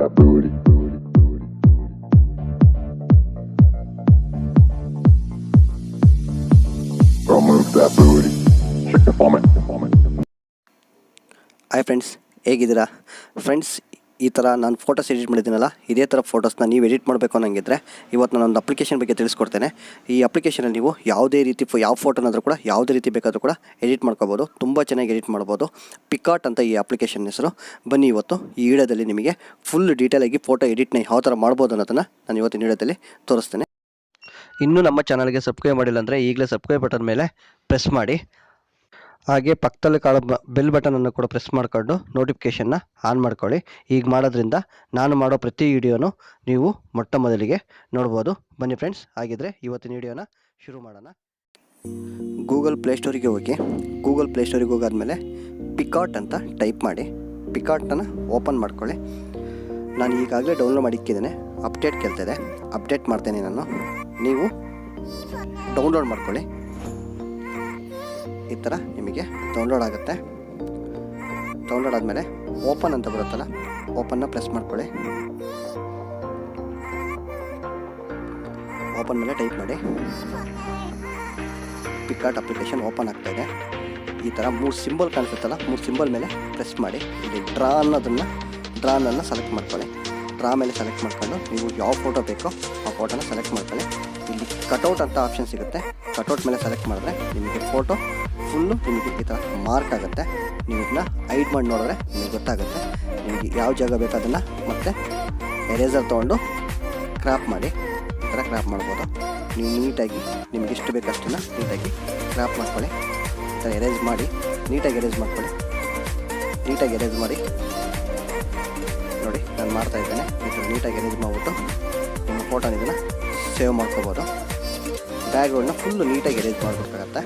that booty. Girl, move that booty. Shake it for me. Hi friends, ಹೇಗಿದ್ದೀರಾ friends? ಈ ಥರ ನಾನು photos edit ಮಾಡಿದ್ದೀನಲ್ಲ, ಇದೇ ಥರ ಫೋಟೋಸ್ನ ನೀವು ಎಡಿಟ್ ಮಾಡಬೇಕು ಅನ್ನೋಂಗಿದ್ರೆ ಇವತ್ತು ನಾನೊಂದು ಅಪ್ಲಿಕೇಶನ್ ಬಗ್ಗೆ ತಿಳಿಸ್ಕೊಡ್ತೇನೆ. ಈ ಅಪ್ಲಿಕೇಶನಲ್ಲಿ ನೀವು ಯಾವುದೇ ರೀತಿ ಯಾವ ಫೋಟೋನಾದರೂ ಕೂಡ ಯಾವುದೇ ರೀತಿ ಬೇಕಾದರೂ ಕೂಡ ಎಡಿಟ್ ಮಾಡ್ಕೋಬೋದು. ತುಂಬ ಚೆನ್ನಾಗಿ ಎಡಿಟ್ ಮಾಡ್ಬೋದು. ಪಿಕಾಟ್ ಅಂತ ಈ ಅಪ್ಲಿಕೇಶನ್ ಹೆಸರು. ಬನ್ನಿ ಇವತ್ತು ಈ ವಿಡಿಯೋದಲ್ಲಿ ನಿಮಗೆ ಫುಲ್ ಡೀಟೇಲಾಗಿ ಫೋಟೋ ಎಡಿಟ್ನ ಯಾವ ಥರ ಮಾಡ್ಬೋದು ಅನ್ನೋದನ್ನು ನಾನು ಇವತ್ತಿನ ವಿಡಿಯೋದಲ್ಲಿ ತೋರಿಸ್ತೇನೆ. ಇನ್ನೂ ನಮ್ಮ ಚಾನಲ್ಗೆ ಸಬ್ಸ್ಕ್ರೈಬ್ ಮಾಡಿಲ್ಲ ಅಂದರೆ ಈಗಲೇ ಸಬ್ಸ್ಕ್ರೈಬ್ ಬಟನ್ ಮೇಲೆ ಪ್ರೆಸ್ ಮಾಡಿ. ಹಾಗೆ ಪಕ್ಕದಲ್ಲಿ ಕಾಣೋ ಬೆಲ್ ಬಟನನ್ನು ಕೂಡ ಪ್ರೆಸ್ ಮಾಡಿಕೊಂಡು ನೋಟಿಫಿಕೇಷನ್ನ ಆನ್ ಮಾಡ್ಕೊಳ್ಳಿ. ಈಗ ಮಾಡೋದ್ರಿಂದ ನಾನು ಮಾಡೋ ಪ್ರತಿ ವಿಡಿಯೋನು ನೀವು ಮೊಟ್ಟ ಮೊದಲಿಗೆ ನೋಡ್ಬೋದು. ಬನ್ನಿ ಫ್ರೆಂಡ್ಸ್, ಹಾಗಿದ್ರೆ ಇವತ್ತಿನ ವಿಡಿಯೋನ ಶುರು ಮಾಡೋಣ. ಗೂಗಲ್ ಪ್ಲೇಸ್ಟೋರಿಗೆ ಹೋಗಿ, ಗೂಗಲ್ ಪ್ಲೇಸ್ಟೋರಿಗೆ ಹೋಗಾದ್ಮೇಲೆ ಪಿಕಾಟ್ ಅಂತ ಟೈಪ್ ಮಾಡಿ ಪಿಕಾಟನ್ನು ಓಪನ್ ಮಾಡ್ಕೊಳ್ಳಿ. ನಾನು ಈಗಾಗಲೇ ಡೌನ್ಲೋಡ್ ಮಾಡಿಕ್ಕಿದ್ದೇನೆ. ಅಪ್ಡೇಟ್ ಕೇಳ್ತಿದೆ, ಅಪ್ಡೇಟ್ ಮಾಡ್ತೇನೆ ನಾನು. ನೀವು ಡೌನ್ಲೋಡ್ ಮಾಡ್ಕೊಳ್ಳಿ. ಈ ಥರ ನಿಮಗೆ ಡೌನ್ಲೋಡ್ ಆಗುತ್ತೆ. ಡೌನ್ಲೋಡ್ ಆದಮೇಲೆ ಓಪನ್ ಅಂತ ಬರುತ್ತಲ್ಲ, ಓಪನ್ನ ಪ್ರೆಸ್ ಮಾಡ್ಕೊಳ್ಳಿ. ಓಪನ್ ಮೇಲೆ ಟೈಪ್ ಮಾಡಿ. ಪಿಕಾಟ್ ಅಪ್ಲಿಕೇಶನ್ ಓಪನ್ ಆಗ್ತಾಯಿದೆ. ಈ ಥರ 3 ಸಿಂಬಲ್ ಕಾಣಿಸುತ್ತಲ್ಲ, 3 ಸಿಂಬಲ್ ಮೇಲೆ ಪ್ರೆಸ್ ಮಾಡಿ. ಇಲ್ಲಿ ಡ್ರಾ ಅನ್ನೋದನ್ನು ಸೆಲೆಕ್ಟ್ ಮಾಡ್ಕೊಳ್ಳಿ. ಡ್ರಾ ಮೇಲೆ ಸೆಲೆಕ್ಟ್ ಮಾಡ್ಕೊಂಡು ನೀವು ಯಾವ ಫೋಟೋ ಬೇಕೋ ಆ ಫೋಟೋನ ಸೆಲೆಕ್ಟ್ ಮಾಡ್ಕೊಳ್ಳಿ. ಇಲ್ಲಿ ಕಟೌಟ್ ಅಂತ ಆಪ್ಷನ್ ಸಿಗುತ್ತೆ. ಕಟೌಟ್ ಮೇಲೆ ಸೆಲೆಕ್ಟ್ ಮಾಡಿದ್ರೆ ನಿಮಗೆ ಫೋಟೋ ಫುಲ್ಲು ನಿಮಗೆ ಈ ಥರ ಮಾರ್ಕ್ ಆಗುತ್ತೆ. ನೀವು ಇದನ್ನ ಹೈಡ್ ಮಾಡಿ ನೋಡಿದ್ರೆ ನಿಮಗೆ ಗೊತ್ತಾಗುತ್ತೆ ನಿಮಗೆ ಯಾವ ಜಾಗ ಬೇಕು ಅದನ್ನು. ಮತ್ತು ಎರೇಸರ್ ತೊಗೊಂಡು ಕ್ರಾಪ್ ಮಾಡಿ, ಈ ಥರ ಕ್ರಾಪ್ ಮಾಡ್ಬೋದು. ನೀವು ನೀಟಾಗಿ ನಿಮಗೆ ಎಷ್ಟು ಬೇಕು ಅಷ್ಟನ್ನು ನೀಟಾಗಿ ಕ್ರಾಪ್ ಮಾಡ್ಕೊಳ್ಳಿ. ಈ ಥರ ಎರೇಸ್ ಮಾಡಿ ನೀಟಾಗಿ ಎರೇಸ್ ಮಾಡ್ಕೊಳ್ಳಿ. ನೀಟಾಗಿ ಎರೇಸ್ ಮಾಡಿ ನೋಡಿ, ನಾನು ಮಾಡ್ತಾ ಇದ್ದೇನೆ. ಈ ಥರ ನೀಟಾಗಿ ಎರೇಸ್ ಮಾಡಿಬಿಟ್ಟು ನಿಮ್ಮ ಫೋಟೋನ ಇದನ್ನು ಸೇವ್ ಮಾಡ್ಕೋಬೋದು. ಬ್ಯಾಕ್ಗ್ರೌಂಡನ್ನ ಫುಲ್ಲು ನೀಟಾಗಿ ಎರೇಸ್ ಮಾಡಬೇಕಾಗತ್ತೆ.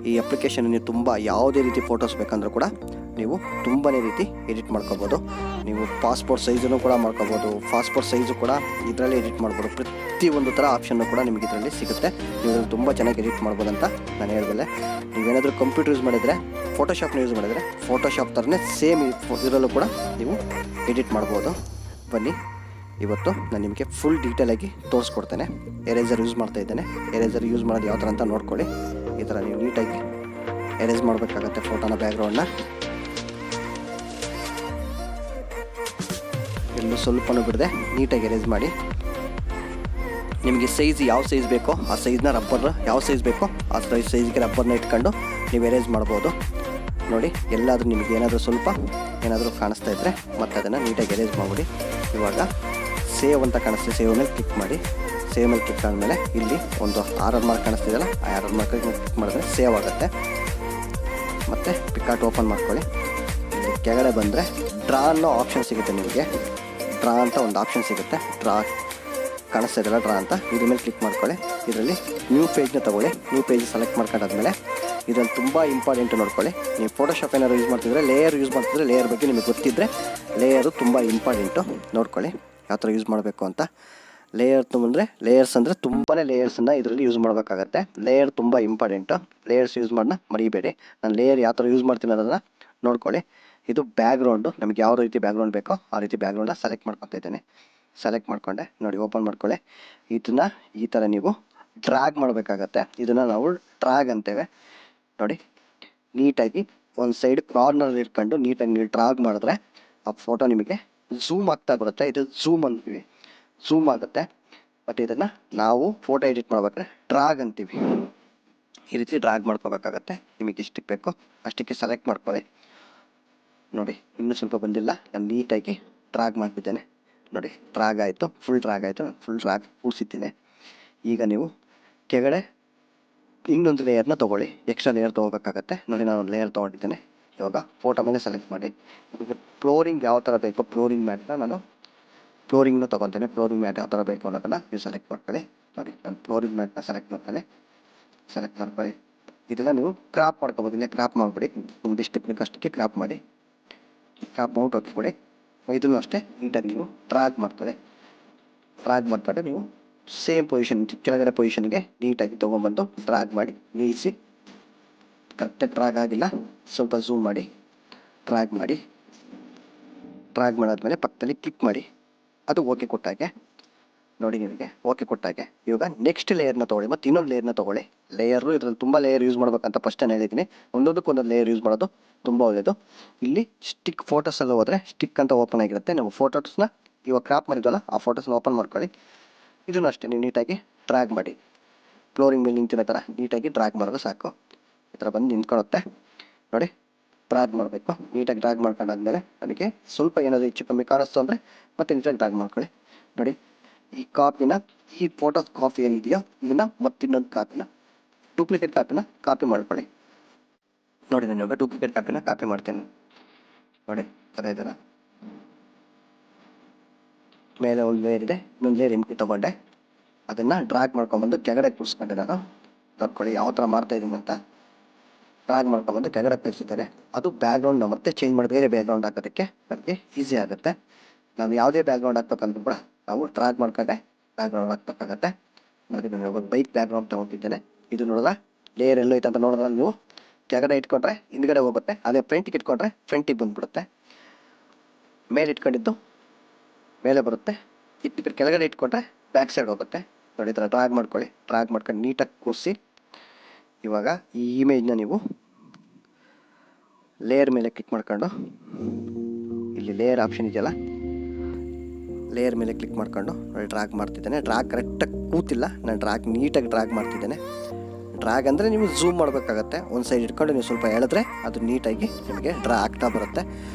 ಈ ಅಪ್ಲಿಕೇಶನ್ ನೀವು ತುಂಬ ಯಾವುದೇ ರೀತಿ ಫೋಟೋಸ್ ಬೇಕಂದ್ರೂ ಕೂಡ ನೀವು ತುಂಬಾ ರೀತಿ ಎಡಿಟ್ ಮಾಡ್ಕೋಬೋದು. ನೀವು ಪಾಸ್ಪೋರ್ಟ್ ಸೈಜನ್ನು ಕೂಡ ಮಾಡ್ಕೋಬೋದು. ಪಾಸ್ಪೋರ್ಟ್ ಸೈಜು ಕೂಡ ಇದರಲ್ಲಿ ಎಡಿಟ್ ಮಾಡ್ಬೋದು. ಪ್ರತಿಯೊಂದು ಥರ ಆಪ್ಷನ್ನು ಕೂಡ ನಿಮಗೆ ಇದರಲ್ಲಿ ಸಿಗುತ್ತೆ. ನೀವು ಇದನ್ನು ತುಂಬ ಚೆನ್ನಾಗಿ ಎಡಿಟ್ ಮಾಡ್ಬೋದು ಅಂತ ನಾನು ಹೇಳ್ಬಲ್ಲೆ. ನೀವೇನಾದರೂ ಕಂಪ್ಯೂಟರ್ ಯೂಸ್ ಮಾಡಿದರೆ, ಫೋಟೋಶಾಪ್ನ ಯೂಸ್ ಮಾಡಿದರೆ ಫೋಟೋಶಾಪ್ ಥರನೇ ಸೇಮ್ ಇದರಲ್ಲೂ ಕೂಡ ನೀವು ಎಡಿಟ್ ಮಾಡ್ಬೋದು. ಬನ್ನಿ ಇವತ್ತು ನಾನು ನಿಮಗೆ ಫುಲ್ ಡೀಟೇಲಾಗಿ ತೋರಿಸ್ಕೊಡ್ತೇನೆ. ಎರೇಸರ್ ಯೂಸ್ ಮಾಡ್ತಾ ಇದ್ದೇನೆ. ಎರೇಸರ್ ಯೂಸ್ ಮಾಡೋದು ಯಾವ ಥರ ಅಂತ ನೋಡ್ಕೊಳ್ಳಿ. ಈ ಥರ ನೀವು ನೀಟಾಗಿ ಎರೇಸ್ ಮಾಡಬೇಕಾಗತ್ತೆ ಫೋಟೋನ, ಬ್ಯಾಕ್ಗ್ರೌಂಡ್ನ. ಎಲ್ಲೂ ಸ್ವಲ್ಪನೂ ಬಿಡದೆ ನೀಟಾಗಿ ಎರೇಸ್ ಮಾಡಿ. ನಿಮಗೆ ಸೈಜ್ ಯಾವ ಸೈಜ್ ಬೇಕೋ ಆ ಸೈಜ್ನ ಯಾವ ಸೈಜ್ ಬೇಕೋ ಆ ಸೈಜ್ಗೆ ರಬ್ಬರ್ನ ಇಟ್ಕೊಂಡು ನೀವು ಎರೇಸ್ ಮಾಡ್ಬೋದು. ನೋಡಿ, ಎಲ್ಲಾದರೂ ನಿಮಗೆ ಏನಾದರೂ ಕಾಣಿಸ್ತಾ ಇದ್ದರೆ ಮತ್ತೆ ಅದನ್ನು ನೀಟಾಗಿ ಎರೇಸ್ ಮಾಡಿಬಿಡಿ. ಇವಾಗ ಸೇವ್ ಅಂತ ಕಾಣಿಸ್ತೀವಿ, ಸೇವ್ ಮೇಲೆ ಕ್ಲಿಕ್ ಮಾಡಿ. ಸೇವ್ ಮೇಲೆ ಕ್ಲಿಕ್ ಆದಮೇಲೆ ಇಲ್ಲಿ ಒಂದು ಆರ್ಆರ್ ಮಾರ್ಕ್ ಕಾಣಿಸ್ತಿದೆಯಲ್ಲ, ಆ ಆರ್ಆರ್ ಮಾರ್ಕ್ ಕ್ಲಿಕ್ ಮಾಡಿದ್ರೆ ಸೇವ್ ಆಗುತ್ತೆ. ಮತ್ತು ಪಿಕಾಟ್ ಓಪನ್ ಮಾಡ್ಕೊಳ್ಳಿ. ಇಲ್ಲಿ ಕೆಳಗಡೆ ಬಂದರೆ ಡ್ರಾ ಅನ್ನೋ ಆಪ್ಷನ್ ಸಿಗುತ್ತೆ ನಿಮಗೆ. ಡ್ರಾ ಅಂತ ಒಂದು ಆಪ್ಷನ್ ಸಿಗುತ್ತೆ. ಡ್ರಾ ಕಾಣಿಸ್ತಾ ಇದೆಯಲ್ಲ, ಡ್ರಾ ಅಂತ, ಇದ್ರ ಮೇಲೆ ಕ್ಲಿಕ್ ಮಾಡ್ಕೊಳ್ಳಿ. ಇದರಲ್ಲಿ ನ್ಯೂ ಪೇಜ್ನ ತೊಗೊಳ್ಳಿ. ನ್ಯೂ ಪೇಜ್ ಸೆಲೆಕ್ಟ್ ಮಾಡ್ಕೊಂಡಾದ್ಮೇಲೆ ಇದರಲ್ಲಿ ತುಂಬ ಇಂಪಾರ್ಟೆಂಟು ನೋಡ್ಕೊಳ್ಳಿ. ನೀವು ಫೋಟೋಶಾಪ್ ಏನಾದ್ರು ಯೂಸ್ ಮಾಡ್ತಿದ್ರೆ, ಲೇಯರ್ ಯೂಸ್ ಮಾಡ್ತಿದ್ರೆ, ಲೇಯರ್ ಬಗ್ಗೆ ನಿಮಗೆ ಗೊತ್ತಿದ್ದರೆ ಲೇಯರು ತುಂಬ ಇಂಪಾರ್ಟೆಂಟು. ನೋಡ್ಕೊಳ್ಳಿ ಯಾವ ಥರ ಯೂಸ್ ಮಾಡಬೇಕು ಅಂತ. ಲೇಯರ್ಸ್ ಅಂದರೆ ತುಂಬಾ ಲೇಯರ್ಸನ್ನು ಇದರಲ್ಲಿ ಯೂಸ್ ಮಾಡಬೇಕಾಗತ್ತೆ. ಲೇಯರ್ ತುಂಬ ಇಂಪಾರ್ಟೆಂಟು. ಲೇಯರ್ಸ್ ಯೂಸ್ ಮಾಡೋಣ ಮರಿಬೇಡಿ. ನಾನು ಲೇಯರ್ ಯಾವ ಥರ ಯೂಸ್ ಮಾಡ್ತೀನಿ ಅನ್ನೋದನ್ನು ನೋಡ್ಕೊಳ್ಳಿ. ಇದು ಬ್ಯಾಕ್ಗ್ರೌಂಡು. ನಮಗೆ ಯಾವ ರೀತಿ ಬ್ಯಾಕ್ಗ್ರೌಂಡ್ ಬೇಕೋ ಆ ರೀತಿ ಬ್ಯಾಕ್ಗ್ರೌಂಡನ್ನ ಸೆಲೆಕ್ಟ್ ಮಾಡ್ಕೊತಾ ಇದ್ದೇನೆ. ಸೆಲೆಕ್ಟ್ ಮಾಡ್ಕೊಂಡೆ. ನೋಡಿ, ಓಪನ್ ಮಾಡ್ಕೊಳ್ಳಿ. ಇದನ್ನು ಈ ಥರ ನೀವು ಡ್ರ್ಯಾಗ್ ಮಾಡಬೇಕಾಗತ್ತೆ. ಇದನ್ನು ನಾವು ಡ್ರ್ಯಾಗ್ ಅಂತೇವೆ. ನೋಡಿ, ನೀಟಾಗಿ ಒಂದು ಸೈಡ್ ಕಾರ್ನರ್ ಇಟ್ಕೊಂಡು ನೀಟಾಗಿ ನೀವು ಡ್ರ್ಯಾಗ್ ಮಾಡಿದ್ರೆ ಆ ಫೋಟೋ ನಿಮಗೆ ಝೂಮ್ ಆಗ್ತಾ ಬರುತ್ತೆ. ಇದು ಝೂಮ್ ಅಂತೀವಿ, ಝೂಮ್ ಆಗುತ್ತೆ. ಬಟ್ ಇದನ್ನು ನಾವು ಫೋಟೋ ಎಡಿಟ್ ಮಾಡ್ಬೇಕಾದ್ರೆ ಡ್ರ್ಯಾಗ್ ಅಂತೀವಿ. ಈ ರೀತಿ ಡ್ರ್ಯಾಗ್ ಮಾಡ್ಕೋಬೇಕಾಗತ್ತೆ. ನಿಮಗೆ ಎಷ್ಟಕ್ಕೆ ಬೇಕೋ ಅಷ್ಟಕ್ಕೆ ಸೆಲೆಕ್ಟ್ ಮಾಡ್ಕೊಳ್ಳಿ. ನೋಡಿ, ಇನ್ನೂ ಸ್ವಲ್ಪ ಬಂದಿಲ್ಲ. ನಾನು ನೀಟಾಗಿ ಡ್ರ್ಯಾಗ್ ಮಾಡಿಬಿದ್ದೇನೆ. ನೋಡಿ, ಡ್ರ್ಯಾಗ್ ಆಯಿತು, ಫುಲ್ ಡ್ರ್ಯಾಗ್ ಆಯಿತು. ಫುಲ್ ಡ್ರ್ಯಾಗ್ ಕೂರಿಸಿದ್ದೀನಿ. ಈಗ ನೀವು ಕೆಳಗಡೆ ಇನ್ನೊಂದು ಲೇಯರ್ನ ತೊಗೊಳ್ಳಿ. ಎಕ್ಸ್ಟ್ರಾ ಲೇಯರ್ ತೊಗೋಬೇಕಾಗತ್ತೆ. ನೋಡಿ, ನಾನು ಒಂದು ಲೇಯರ್ ತೊಗೊಂಡಿದ್ದೇನೆ. ಇವಾಗ ಫೋಟೋ ಮೇಲೆ ಸೆಲೆಕ್ಟ್ ಮಾಡಿ. ಈಗ ಫ್ಲೋರಿಂಗ್ ಯಾವ ಥರ ಬೇಕೋ ಫ್ಲೋರಿಂಗ್ ಮ್ಯಾಟ್ನ ನಾನು ಫ್ಲೋರಿಂಗ್ನ ತೊಗೊತೇನೆ. ಫ್ಲೋರಿಂಗ್ ಮ್ಯಾಟ್ ಯಾವ ಥರ ಬೇಕು ಅನ್ನೋದನ್ನು ನೀವು ಸೆಲೆಕ್ಟ್ ಮಾಡ್ಕೊಳ್ಳಿ. ನೋಡಿ, ನಾನು ಫ್ಲೋರಿಂಗ್ ಮ್ಯಾಟ್ನ ಸೆಲೆಕ್ಟ್ ಮಾಡ್ಕೊಳ್ಳಿ. ಇದನ್ನು ನೀವು ಕ್ರಾಪ್ ಮಾಡ್ಕೊಬೋದು. ಇಲ್ಲೇ ಕ್ರಾಪ್ ಮಾಡಿಬಿಡಿ. ಒಂದು ಇಷ್ಟಕ್ಕೆ ಬೇಕಷ್ಟಕ್ಕೆ ಕ್ರಾಪ್ ಮಾಡಿ. ಕ್ರಾಪ್ ಮಾಡ್ಬಿಟ್ಟು ಹಾಕಿಬಿಡಿ. ಇದನ್ನು ಅಷ್ಟೇ ನೀಟಾಗಿ ನೀವು ಡ್ರ್ಯಾಗ್ ಮಾಡ್ತಾರೆ. ನೀವು ಸೇಮ್ ಪೊಸಿಷನ್, ಕೆಳಗಡೆ ಪೊಸಿಷನ್ಗೆ ನೀಟಾಗಿ ತೊಗೊಂಬಂದು ಡ್ರ್ಯಾಗ್ ಮಾಡಿ ನಿಲ್ಲಿಸಿ. ಕರೆಕ್ಟಾಗಿ ಡ್ರ್ಯಾಗ್ ಆಗಿಲ್ಲ, ಸ್ವಲ್ಪ ಝೂಮ್ ಮಾಡಿ ಡ್ರ್ಯಾಗ್ ಮಾಡಿ. ಡ್ರ್ಯಾಗ್ ಮಾಡಾದ್ಮೇಲೆ ಪಕ್ಕದಲ್ಲಿ ಕ್ಲಿಕ್ ಮಾಡಿ, ಅದು ಓಕೆ ಕೊಟ್ಟಾಗೆ ನೋಡಿ. ನಿಮಗೆ ಓಕೆ ಕೊಟ್ಟಾಗೆ ಇವಾಗ ನೆಕ್ಸ್ಟ್ ಲೇಯರ್ನ ತೊಗೊಳ್ಳಿ, ಮತ್ತು ಇನ್ನೊಂದು ಲೇಯರ್ನ ತೊಗೊಳ್ಳಿ. ಲೇಯರು ಇದರಲ್ಲಿ ತುಂಬ ಲೇಯರ್ ಯೂಸ್ ಮಾಡ್ಬೇಕಂತ ಫಸ್ಟ್ ನಾನು ಹೇಳಿದ್ದೀನಿ. ಒಂದೊಂದಕ್ಕೊಂದೊಂದು ಲೇಯರ್ ಯೂಸ್ ಮಾಡೋದು ತುಂಬ ಒಳ್ಳೆಯದು. ಇಲ್ಲಿ ಸ್ಟಿಕ್ ಫೋಟೋಸಲ್ಲಿ ಹೋದರೆ ಸ್ಟಿಕ್ ಅಂತ ಓಪನ್ ಆಗಿರುತ್ತೆ. ನಾವು ಫೋಟೋಸ್ನ ಇವಾಗ ಕ್ರಾಪ್ ಮಾಡಿದ್ವಲ್ಲ ಆ ಫೋಟೋಸ್ನ ಓಪನ್ ಮಾಡ್ಕೊಳ್ಳಿ. ಇದನ್ನು ಅಷ್ಟೇ ನೀವು ನೀಟಾಗಿ ಡ್ರ್ಯಾಗ್ ಮಾಡಿ, ಫ್ಲೋರಿಂಗ್ ಮೇಲೆ ನಿಂತಿರೋ ಥರ ನೀಟಾಗಿ ಡ್ರ್ಯಾಗ್ ಮಾಡೋದು ಸಾಕು. ಈ ಥರ ಬಂದು ನಿಂತ್ಕೊಳ್ಳುತ್ತೆ ನೋಡಿ. ಡ್ರ್ಯಾಗ್ ಮಾಡಬೇಕು, ನೀಟಾಗಿ ಡ್ರ್ಯಾಗ್ ಮಾಡ್ಕೊಂಡಾದ್ಮೇಲೆ ನನಗೆ ಸ್ವಲ್ಪ ಏನಾದರೂ ಹೆಚ್ಚು ಕಮ್ಮಿ ಕಾಣಿಸ್ತು ಅಂದರೆ ಮತ್ತೆ ನೀಟಾಗಿ ಡ್ರ್ಯಾಗ್ ಮಾಡ್ಕೊಳ್ಳಿ. ನೋಡಿ, ಈ ಕಾಪಿನ, ಈ ಫೋಟೋ ಕಾಪಿ ಏನಿದೆಯೋ ಇದನ್ನು ಮತ್ತಿನ್ನೊಂದು ಕಾಪಿನ, ಡೂಪ್ಲಿಕೇಟ್ ಕಾಪಿನ ಕಾಪಿ ಮಾಡ್ಕೊಳ್ಳಿ. ನೋಡಿ, ನಾನು ಇವಾಗ ಡೂಪ್ಲಿಕೇಟ್ ಕಾಪಿನ ಕಾಪಿ ಮಾಡ್ತೇನೆ ನೋಡಿ. ಥರ ಇದರ ಮೇಲೆ ಒಂದು ಲೇಯರ್ ಇದೆ, ಇನ್ನೊಂದು ಲೇಯರ್ ಎಂಟಿ ತೊಗೊಂಡೆ, ಅದನ್ನು ಡ್ರ್ಯಾಗ್ ಮಾಡ್ಕೊಂಬಂದು ಕೆಳಗಡೆ ಕೂರಿಸ್ಕೊಂಡೆ. ನಾನು ನೋಡ್ಕೊಳ್ಳಿ ಯಾವ ಥರ ಮಾಡ್ತಾಯಿದ್ದೀನಿ ಅಂತ. ಡ್ರ್ಯಾಗ್ ಮಾಡ್ಕೊಂಬಂದು ಕೆಳಗಡೆ ಕೂರಿಸಿದ್ದಾರೆ. ಅದು ಬ್ಯಾಕ್ಗ್ರೌಂಡ್ನ ಮತ್ತೆ ಚೇಂಜ್ ಮಾಡಿ ಬೇರೆ ಬ್ಯಾಕ್ಗ್ರೌಂಡ್ ಹಾಕೋದಕ್ಕೆ ನಮಗೆ ಈಸಿ ಆಗುತ್ತೆ. ನಾವು ಯಾವುದೇ ಬ್ಯಾಕ್ಗ್ರೌಂಡ್ ಹಾಕ್ಬೇಕಂದ್ರೂ ಕೂಡ ನಾವು ಡ್ರ್ಯಾಗ್ ಮಾಡ್ಕೊಂಡೆ ಬ್ಯಾಕ್ಗ್ರೌಂಡ್ ಹಾಕ್ಬೇಕಾಗತ್ತೆ. ನೋಡಿ, ನಾನು ಒಂದು ಬೈಕ್ ಬ್ಯಾಕ್ಗ್ರೌಂಡ್ ತೊಗೊಂಡಿದ್ದೇನೆ. ಇದು ನೋಡೋಲ್ಲ ಲೇಯರ್ ಎಲ್ಲೋ ಐತೆ ಅಂತ ನೋಡಿದ್ರೆ ನೀವು ಕೆಳಗಡೆ ಇಟ್ಕೊಂಡ್ರೆ ಹಿಂದ್ಗಡೆ ಹೋಗುತ್ತೆ, ಅದೇ ಫ್ರಂಟಿಗೆ ಇಟ್ಕೊಂಡ್ರೆ ಫ್ರಂಟಿಗೆ ಬಂದುಬಿಡುತ್ತೆ. ಮೇಲೆ ಇಟ್ಕೊಂಡಿದ್ದು ಮೇಲೆ ಬರುತ್ತೆ, ಕೆಳಗಡೆ ಇಟ್ಕೊಂಡ್ರೆ ಬ್ಯಾಕ್ ಸೈಡ್ ಹೋಗುತ್ತೆ. ನೋಡಿ, ಈ ಥರ ಡ್ರ್ಯಾಗ್ ಮಾಡ್ಕೊಳ್ಳಿ. ಡ್ರ್ಯಾಗ್ ಮಾಡ್ಕೊಂಡು ನೀಟಾಗಿ ಕೂರಿಸಿ. ಇವಾಗ ಈ ಇಮೇಜ್ನ ನೀವು ಲೇಯರ್ ಮೇಲೆ ಕ್ಲಿಕ್ ಮಾಡ್ಕೊಂಡು, ಇಲ್ಲಿ ಲೇಯರ್ ಆಪ್ಷನ್ ಇದೆಯಲ್ಲ, ಲೇಯರ್ ಮೇಲೆ ಕ್ಲಿಕ್ ಮಾಡ್ಕೊಂಡು ನೋಡಿ ಡ್ರ್ಯಾಗ್ ಮಾಡ್ತಿದ್ದೇನೆ. ಡ್ರ್ಯಾಗ್ ಕರೆಕ್ಟಾಗಿ ಕೂತಿಲ್ಲ, ನಾನು ಡ್ರ್ಯಾಗ್ ನೀಟಾಗಿ ಡ್ರ್ಯಾಗ್ ಮಾಡ್ತಿದ್ದೇನೆ. ಡ್ರ್ಯಾಗ್ ಅಂದರೆ ನೀವು ಝೂಮ್ ಮಾಡಬೇಕಾಗತ್ತೆ. ಒಂದು ಸೈಡ್ ಇಟ್ಕೊಂಡು ನೀವು ಸ್ವಲ್ಪ ಎಳೆದ್ರೆ ಅದು ನೀಟಾಗಿ ನಿಮಗೆ ಡ್ರಾ ಆಗ್ತಾ ಬರುತ್ತೆ.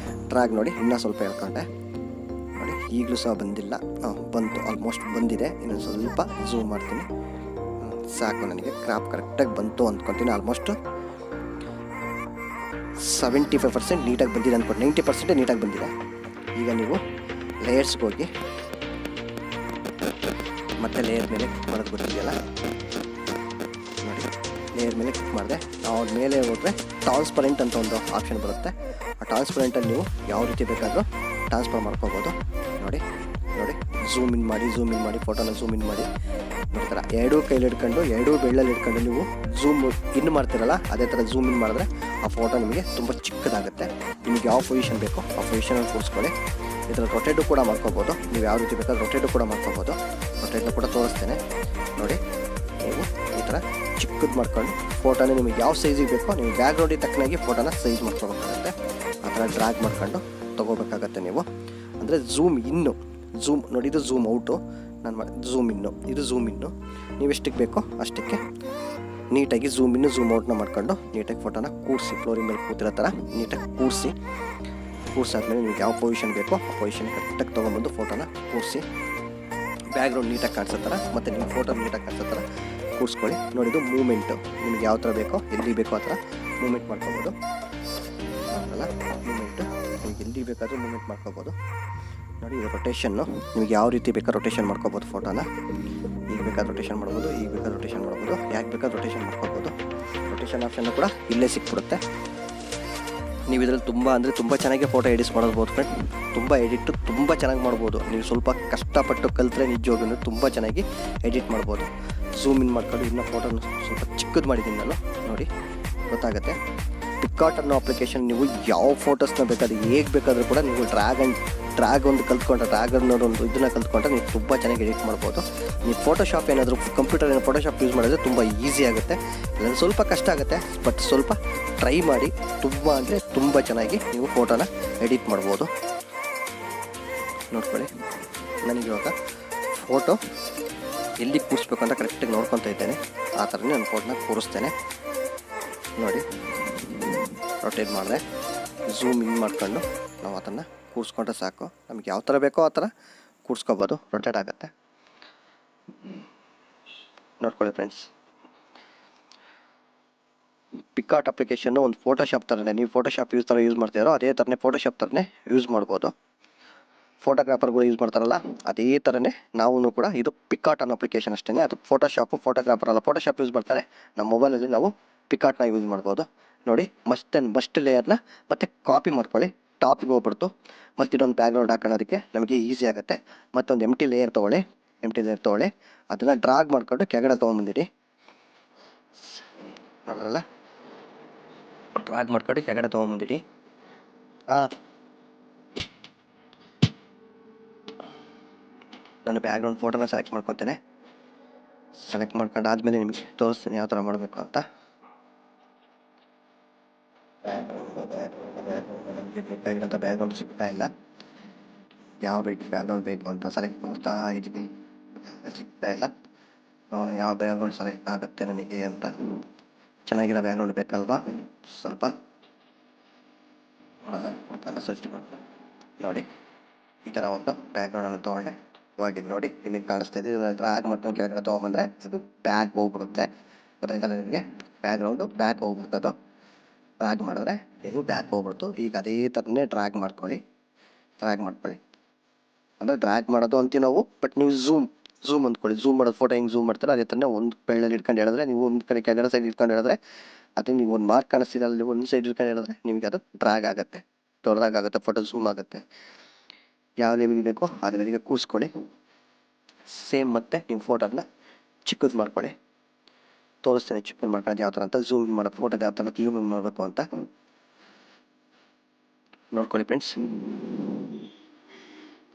ಡ್ರ್ಯಾಗ್ ನೋಡಿ, ಇನ್ನೂ ಸ್ವಲ್ಪ ಎಳ್ಕೊಂಡೆ ನೋಡಿ, ಈಗಲೂ ಸಹ ಬಂದಿಲ್ಲ. ಬಂತು, ಆಲ್ಮೋಸ್ಟ್ ಬಂದಿದೆ. ಇನ್ನೊಂದು ಸ್ವಲ್ಪ ಝೂಮ್ ಮಾಡ್ತೀನಿ, ಸಾಕು. ನನಗೆ ಕ್ರಾಪ್ ಕರೆಕ್ಟಾಗಿ ಬಂತು ಅಂದ್ಕೊತೀನಿ. ಆಲ್ಮೋಸ್ಟ್ 75% ನೀಟಾಗಿ ಬಂದಿದೆ ಅಂದ್ಕೊಂಡು, 90% ನೀಟಾಗಿ ಬಂದಿದೆ. ಈಗ ನೀವು ಲೇಯರ್ಸ್ಗೆ ಹೋಗಿ ಮತ್ತೆ ಲೇಯರ್ ಮೇಲೆ ಕ್ಲಿಕ್ ಮಾಡೋದು ಗೊತ್ತಿದೆಯಲ್ಲ ನೋಡಿ. ಲೇಯರ್ ಮೇಲೆ ಕ್ಲಿಕ್ ಮಾಡಿದೆ. ನಾವು ಮೇಲೆ ಹೋದರೆ ಟ್ರಾನ್ಸ್ಪರೆಂಟ್ ಅಂತ ಒಂದು ಆಪ್ಷನ್ ಬರುತ್ತೆ. ಆ ಟ್ರಾನ್ಸ್ಪರೆಂಟಲ್ಲಿ ನೀವು ಯಾವ ರೀತಿ ಬೇಕಾದರೂ ಟ್ರಾನ್ಸ್ಫರ್ ಮಾಡ್ಕೋಬೋದು. ನೋಡಿ ನೋಡಿ, ಝೂಮ್ ಇನ್ ಮಾಡಿ ಫೋಟೋನ ಝೂಮ್ ಇನ್ ಮಾಡಿ. ನೋಡ್ತಾರ ಎರಡೂ ಕೈಲಿ ಹಿಡ್ಕೊಂಡು, ಎರಡೂ ಬೆಳ್ಳಲ್ಲಿ ಹಿಡ್ಕೊಂಡು ನೀವು ಝೂಮ್ ಇನ್ ಮಾಡ್ತೀರಲ್ಲ, ಅದೇ ಥರ ಝೂಮ್ ಇನ್ ಮಾಡಿದ್ರೆ ಆ ಫೋಟೋ ನಿಮಗೆ ತುಂಬ ಚಿಕ್ಕದಾಗುತ್ತೆ. ನಿಮಗೆ ಯಾವ ಪೊಸಿಷನ್ ಬೇಕೋ ಆ ಪೊಸಿಷನಲ್ಲಿ ಕೂರಿಸ್ಕೊಳ್ಳಿ. ಈ ಥರ ರೊಟೇಟು ಕೂಡ ಮಾಡ್ಕೋಬೋದು. ನೀವು ಯಾವ ರೀತಿ ಬೇಕಾದ್ರೆ ರೊಟೇಟು ಕೂಡ ಮಾಡ್ಕೋಬೋದು. ರೊಟೇಟ್ನ ಕೂಡ ತೋರಿಸ್ತೇನೆ ನೋಡಿ. ನೀವು ಈ ಥರ ಚಿಕ್ಕದು ಮಾಡ್ಕೊಂಡು ಫೋಟೋನ ನಿಮಗೆ ಯಾವ ಸೈಜಿಗೆ ಬೇಕೋ ನೀವು ಬ್ಯಾಕ್ಗ್ರೌಂಡಿಗೆ ತಕ್ಕನಾಗಿ ಫೋಟೋನ ಸೈಜ್ ಮಾಡ್ಕೋಬೇಕಾಗತ್ತೆ. ಆ ಥರ ಡ್ರ್ಯಾಗ್ ಮಾಡ್ಕೊಂಡು ತೊಗೋಬೇಕಾಗತ್ತೆ ನೀವು. ಅಂದರೆ ಝೂಮ್ ಇನ್ನು, ಝೂಮ್ ನೋಡಿ, ಇದು ಝೂಮ್ ಔಟು, ನಾನು ಮಾಡಿ ಝೂಮ್ ಇನ್ನು, ಇದು ಝೂಮ್ ಇನ್ನು. ನೀವು ಎಷ್ಟಕ್ಕೆ ಬೇಕೋ ಅಷ್ಟಕ್ಕೆ ನೀಟಾಗಿ ಝೂಮ್ ಇನ್ನು ಝೂಮ್ ಔಟ್ನ ಮಾಡ್ಕೊಂಡು ನೀಟಾಗಿ ಫೋಟೋನ ಕೂರಿಸಿ, ಫ್ಲೋರಿಂಗ್ ಮೇಲೆ ಕೂತಿರೋ ಥರ ನೀಟಾಗಿ ಕೂರಿಸಾದ್ಮೇಲೆ ನಿಮ್ಗೆ ಯಾವ ಪೊಸಿಷನ್ ಬೇಕೋ ಆ ಪೊಸಿಷನ್ ಕರೆಕ್ಟಾಗಿ ತೊಗೊಂಬಂದು ಫೋಟೋನ ಕೂರಿಸಿ. ಬ್ಯಾಕ್ಗ್ರೌಂಡ್ ನೀಟಾಗಿ ಕಾಣಿಸೋ ಥರ ಮತ್ತು ನಿಮ್ಮ ಫೋಟೋ ನೀಟಾಗಿ ಕಾಣಿಸೋ ಥರ ಕೂರಿಸ್ಕೊಳ್ಳಿ. ನೋಡಿದ್ದು ಮೂಮೆಂಟು ನಿಮ್ಗೆ ಯಾವ ಥರ ಬೇಕೋ, ಎಲ್ಲಿ ಬೇಕೋ ಆ ಥರ ಮೂಮೆಂಟ್ ಮಾಡ್ಕೊಬೋದು. ಅಲ್ಲ, ಮೂಮೆಂಟು ನಿಮ್ಗೆ ಎಲ್ಲಿ ಬೇಕಾದರೂ ಮೂಮೆಂಟ್ ಮಾಡ್ಕೋಬೋದು. ನೋಡಿ, ಇದು ರೊಟೇಷನ್ನು, ನಿಮ್ಗೆ ಯಾವ ರೀತಿ ಬೇಕಾದ್ರೂ ರೊಟೇಷನ್ ಮಾಡ್ಕೋಬೋದು ಫೋಟೋನ. ಈಗ ಬೇಕಾದ್ರೆ ರೊಟೇಷನ್ ಮಾಡ್ಬೋದು, ಈಗ ಬೇಕಾದ್ರೆ ರೊಟೇಷನ್ ಮಾಡ್ಬೋದು, ಯಾಕೆ ಬೇಕಾದ್ರೂ ರೊಟೇಷನ್ ಮಾಡ್ಕೋಬೋದು. ರೊಟೇಷನ್ ಆಪ್ಷನ್ನು ಕೂಡ ಇಲ್ಲೇ ಸಿಕ್ಬಿಡುತ್ತೆ. ನೀವು ಇದರಲ್ಲಿ ತುಂಬ ಚೆನ್ನಾಗಿ ಫೋಟೋ ಎಡಿಟ್ಸ್ ಮಾಡ್ಬೋದು ಫ್ರೆಂಡ್. ತುಂಬ ಎಡಿಟ್ಟು ತುಂಬ ಚೆನ್ನಾಗಿ ಮಾಡ್ಬೋದು. ನೀವು ಸ್ವಲ್ಪ ಕಷ್ಟಪಟ್ಟು ಕಲಿತ್ರೆ ನಿಜವಾಗ್ಲೂ ತುಂಬ ಚೆನ್ನಾಗಿ ಎಡಿಟ್ ಮಾಡ್ಬೋದು. ಝೂಮ್ ಇನ್ ಮಾಡ್ಕೊಂಡು ಇನ್ನೂ ಫೋಟೋನ ಸ್ವಲ್ಪ ಚಿಕ್ಕದು ಮಾಡಿದ್ದೀನಿ ನಾನು ನೋಡಿ, ಗೊತ್ತಾಗುತ್ತೆ. ಪಿಕ್ಆರ್ಟ್ ಅನ್ನೋ ಅಪ್ಲಿಕೇಶನ್ ನೀವು ಯಾವ ಫೋಟೋಸ್ನ ಬೇಕಾದ್ರೆ ಹೇಗೆ ಬೇಕಾದರೂ ಕೂಡ ನೀವು ಡ್ರ್ಯಾಗ್ ಒಂದು ಕಲ್ತ್ಕೊಂಡ್ರೆ, ಡ್ರ್ಯಾಗ್ ಅನ್ನೋದು ಒಂದು ಇದನ್ನು ಕಲ್ತ್ಕೊಂಡ್ರೆ ನೀವು ತುಂಬ ಚೆನ್ನಾಗಿ ಎಡಿಟ್ ಮಾಡ್ಬೋದು. ನೀವು ಫೋಟೋಶಾಪ್ ಏನಾದರೂ ಕಂಪ್ಯೂಟರ್ ಫೋಟೋಶಾಪ್ ಯೂಸ್ ಮಾಡಿದ್ರೆ ತುಂಬ ಈಸಿ ಆಗುತ್ತೆ. ಇಲ್ಲ ಸ್ವಲ್ಪ ಕಷ್ಟ ಆಗುತ್ತೆ, ಬಟ್ ಸ್ವಲ್ಪ ಟ್ರೈ ಮಾಡಿ. ತುಂಬ ಚೆನ್ನಾಗಿ ನೀವು ಫೋಟೋನ ಎಡಿಟ್ ಮಾಡ್ಬೋದು. ನೋಡ್ಕೊಳ್ಳಿ, ನನಗಿವಾಗ ಫೋಟೋ ಎಲ್ಲಿ ಕೂರಿಸ್ಬೇಕು ಅಂತ ಕರೆಕ್ಟಾಗಿ ನೋಡ್ಕೊತಾ ಇದ್ದೇನೆ. ಆ ಥರನೇ ನಾನು ಫೋಟೋನ ಕೂರಿಸ್ತೇನೆ ನೋಡಿ. ರೊಟೇಟ್ ಮಾಡಿದೆ, ಝೂಮ್ ಇನ್ ಮಾಡ್ಕೊಂಡು ನಾವು ಅದನ್ನು ಕೂರಿಸ್ಕೊಂಡ್ರೆ ಸಾಕು. ನಮಗೆ ಯಾವ ಥರ ಬೇಕೋ ಆ ಥರ ಕೂರಿಸ್ಕೋಬೋದು, ರೊಟೇಟ್ ಆಗುತ್ತೆ. ನೋಡ್ಕೊಳ್ಳಿ ಫ್ರೆಂಡ್ಸ್, ಪಿಕ್ಆರ್ಟ್ ಅಪ್ಲಿಕೇಶನ್ನು ಒಂದು ಫೋಟೋಶಾಪ್ ಥರನೇ. ನೀವು ಫೋಟೋಶಾಪ್ ಯೂಸ್ ಮಾಡ್ತೀರೋ ಅದೇ ಥರನೇ ಫೋಟೋಶಾಪ್ ಥರನೇ ಯೂಸ್ ಮಾಡ್ಬೋದು. ಫೋಟೋಗ್ರಾಫರ್ಗಳು ಯೂಸ್ ಮಾಡ್ತಾರಲ್ಲ ಅದೇ ಥರನೇ ನಾವು ಕೂಡ ಇದು ಪಿಕ್ಆರ್ಟ್ ಅನ್ನೋ ಅಪ್ಲಿಕೇಶನ್ ಅಷ್ಟೇ. ಅದು ಫೋಟೋಗ್ರಾಫರ್ ಅಲ್ಲ, ಫೋಟೋಶಾಪ್ ಯೂಸ್ ಮಾಡ್ತಾರೆ. ನಮ್ಮ ಮೊಬೈಲಲ್ಲಿ ನಾವು ಪಿಕ್ಆರ್ಟ್ನ ಯೂಸ್ ಮಾಡ್ಬೋದು. ನೋಡಿ, ಮಸ್ಟ್ ಲೇಯರ್ನ ಮತ್ತೆ ಕಾಪಿ ಮಾಡ್ಕೊಳ್ಳಿ. ಟಾಪಿಗೆ ಹೋಗ್ಬಿಡ್ತು ಮತ್ತು ಇನ್ನೊಂದು ಬ್ಯಾಕ್ಗ್ರೌಂಡ್ ಹಾಕೊಳ್ಳೋದಕ್ಕೆ ನಮಗೆ ಈಸಿ ಆಗುತ್ತೆ. ಮತ್ತೊಂದು ಎಂಟಿ ಲೇಯರ್ ತೊಗೊಳ್ಳಿ, ಅದನ್ನು ಡ್ರ್ಯಾಗ್ ಮಾಡ್ಕೊಂಡು ಕೆಳಗಡೆ ತೊಗೊಂಬಂದಿರಿ. ನೋಡೋಲ್ಲ, ಡ್ರ್ಯಾಗ್ ಮಾಡ್ಕೊಂಡು ಕೆಳಗಡೆ ತೊಗೊಂಬಂದಿರಿ. ನಾನು ಬ್ಯಾಕ್ಗ್ರೌಂಡ್ ಫೋಟೋನ ಸೆಲೆಕ್ಟ್ ಮಾಡ್ಕೊತೇನೆ. ಸೆಲೆಕ್ಟ್ ಮಾಡ್ಕೊಂಡು ಆದಮೇಲೆ ನಿಮಗೆ ತೋರಿಸ್ತೀನಿ ಯಾವ ಥರ ಮಾಡಬೇಕು ಅಂತ. ಬೇಕಾಗಿರೋಂಥ ಬ್ಯಾಕ್ಗ್ರೌಂಡ್ ಸಿಗ್ತಾ ಇಲ್ಲ. ಯಾವ ಬ್ಯಾಕ್ಗ್ರೌಂಡ್ ಬೇಕು ಅಂತ ಸೆಲೆಕ್ಟ್ ಮಾಡ್ತಾ ಇದ್ದೀನಿ, ಸಿಗ್ತಾ ಇಲ್ಲ. ಯಾವ ಬ್ಯಾಕ್ಗ್ರೌಂಡ್ ಸೆಲೆಕ್ಟ್ ಆಗುತ್ತೆ ನನಗೆ ಅಂತ. ಚೆನ್ನಾಗಿರೋ ಬ್ಯಾಕ್ಗ್ರೌಂಡ್ ಬೇಕಲ್ವಾ, ಸ್ವಲ್ಪ ಸರ್ಚ್ ಮಾಡಿ ನೋಡಿ. ಈ ಥರ ಒಂದು ಬ್ಯಾಕ್ಗ್ರೌಂಡನ್ನು ತೊಗೊಂಡೆ. ಇವಾಗ ನೋಡಿ ನಿಮಗೆ ಕಾಣಿಸ್ತಾ ಇದೆ. ಡ್ರ್ಯಾಗ್ ಮಾಡ್ಕೊಂಡು ಕೆಳಗಡೆ ತೊಗೊಂಬಂದರೆ ಅದು ಬ್ಯಾಕ್ ಹೋಗ್ಬಿಡುತ್ತೆ. ಗೊತ್ತಾಯ್ತಲ್ಲ ನಿಮಗೆ, ಬ್ಯಾಕ್ಗ್ರೌಂಡು ಬ್ಯಾಕ್ ಹೋಗ್ಬಿಡುತ್ತೆ. ಅದು ಡ್ರ್ಯಾಗ್ ಮಾಡಿದ್ರೆ ಇದು ಬ್ಯಾಕ್ ಹೋಗ್ಬಿಡ್ತು. ಈಗ ಅದೇ ಥರನೇ ಡ್ರ್ಯಾಗ್ ಮಾಡ್ಕೊಳ್ಳಿ. ಅಂದರೆ ಡ್ರ್ಯಾಗ್ ಮಾಡೋದು ಅಂತೀವಿ ನಾವು, ಬಟ್ ನೀವು ಝೂಮ್ ಅಂದ್ಕೊಳ್ಳಿ. ಝೂಮ್ ಮಾಡೋದು, ಫೋಟೋ ಹೆಂಗೆ ಝೂಮ್ ಮಾಡ್ತಾರೆ ಅದೇ ಥರನೇ ಒಂದು ಬೆಳ್ಳಲ್ಲಿ ಇಟ್ಕೊಂಡು ಹೇಳಿದ್ರೆ, ನೀವು ಒಂದು ಕಡೆ ಕೆಳಗಡೆ ಸೈಡ್ ಇಟ್ಕೊಂಡು ಹೇಳಿದ್ರೆ ಅದು ನೀವು ಒಂದು ಮಾರ್ಕ್ ಕಾಣಿಸ್ತಿದೆ ಅಲ್ಲಿ ಒಂದು ಸೈಡ್ ಇಟ್ಕೊಂಡು ಹೇಳಿದ್ರೆ ನಿಮಗೆ ಅದು ಡ್ರ್ಯಾಗ್ ಆಗುತ್ತೆ, ದೊಡ್ಡದಾಗುತ್ತೆ, ಫೋಟೋ ಝೂಮ್ ಆಗುತ್ತೆ. ಯಾವ ಲೆವೆಲ್ ಬೇಕೋ ಆ ಲೆವೆಲ್ಗೆ ಕೂರಿಸ್ಕೊಳ್ಳಿ. ಸೇಮ್ ಮತ್ತೆ ನೀವು ಫೋಟೋನ ಚಿಕ್ಕದು ಮಾಡ್ಕೊಳ್ಳಿ. ತೋರಿಸ್ತೇನೆ ಚಿಕ್ಕದು ಮಾಡ್ಕೊಳ್ಳೋದು ಯಾವ ಥರ ಅಂತ. ಝೂಮ್ ಮಾಡೋ ಫೋಟೋದು ಯಾವ ಥರ ಝೂಮ್ ಮಾಡಬೇಕು ಅಂತ ನೋಡ್ಕೊಳ್ಳಿ ಫ್ರೆಂಡ್ಸ್.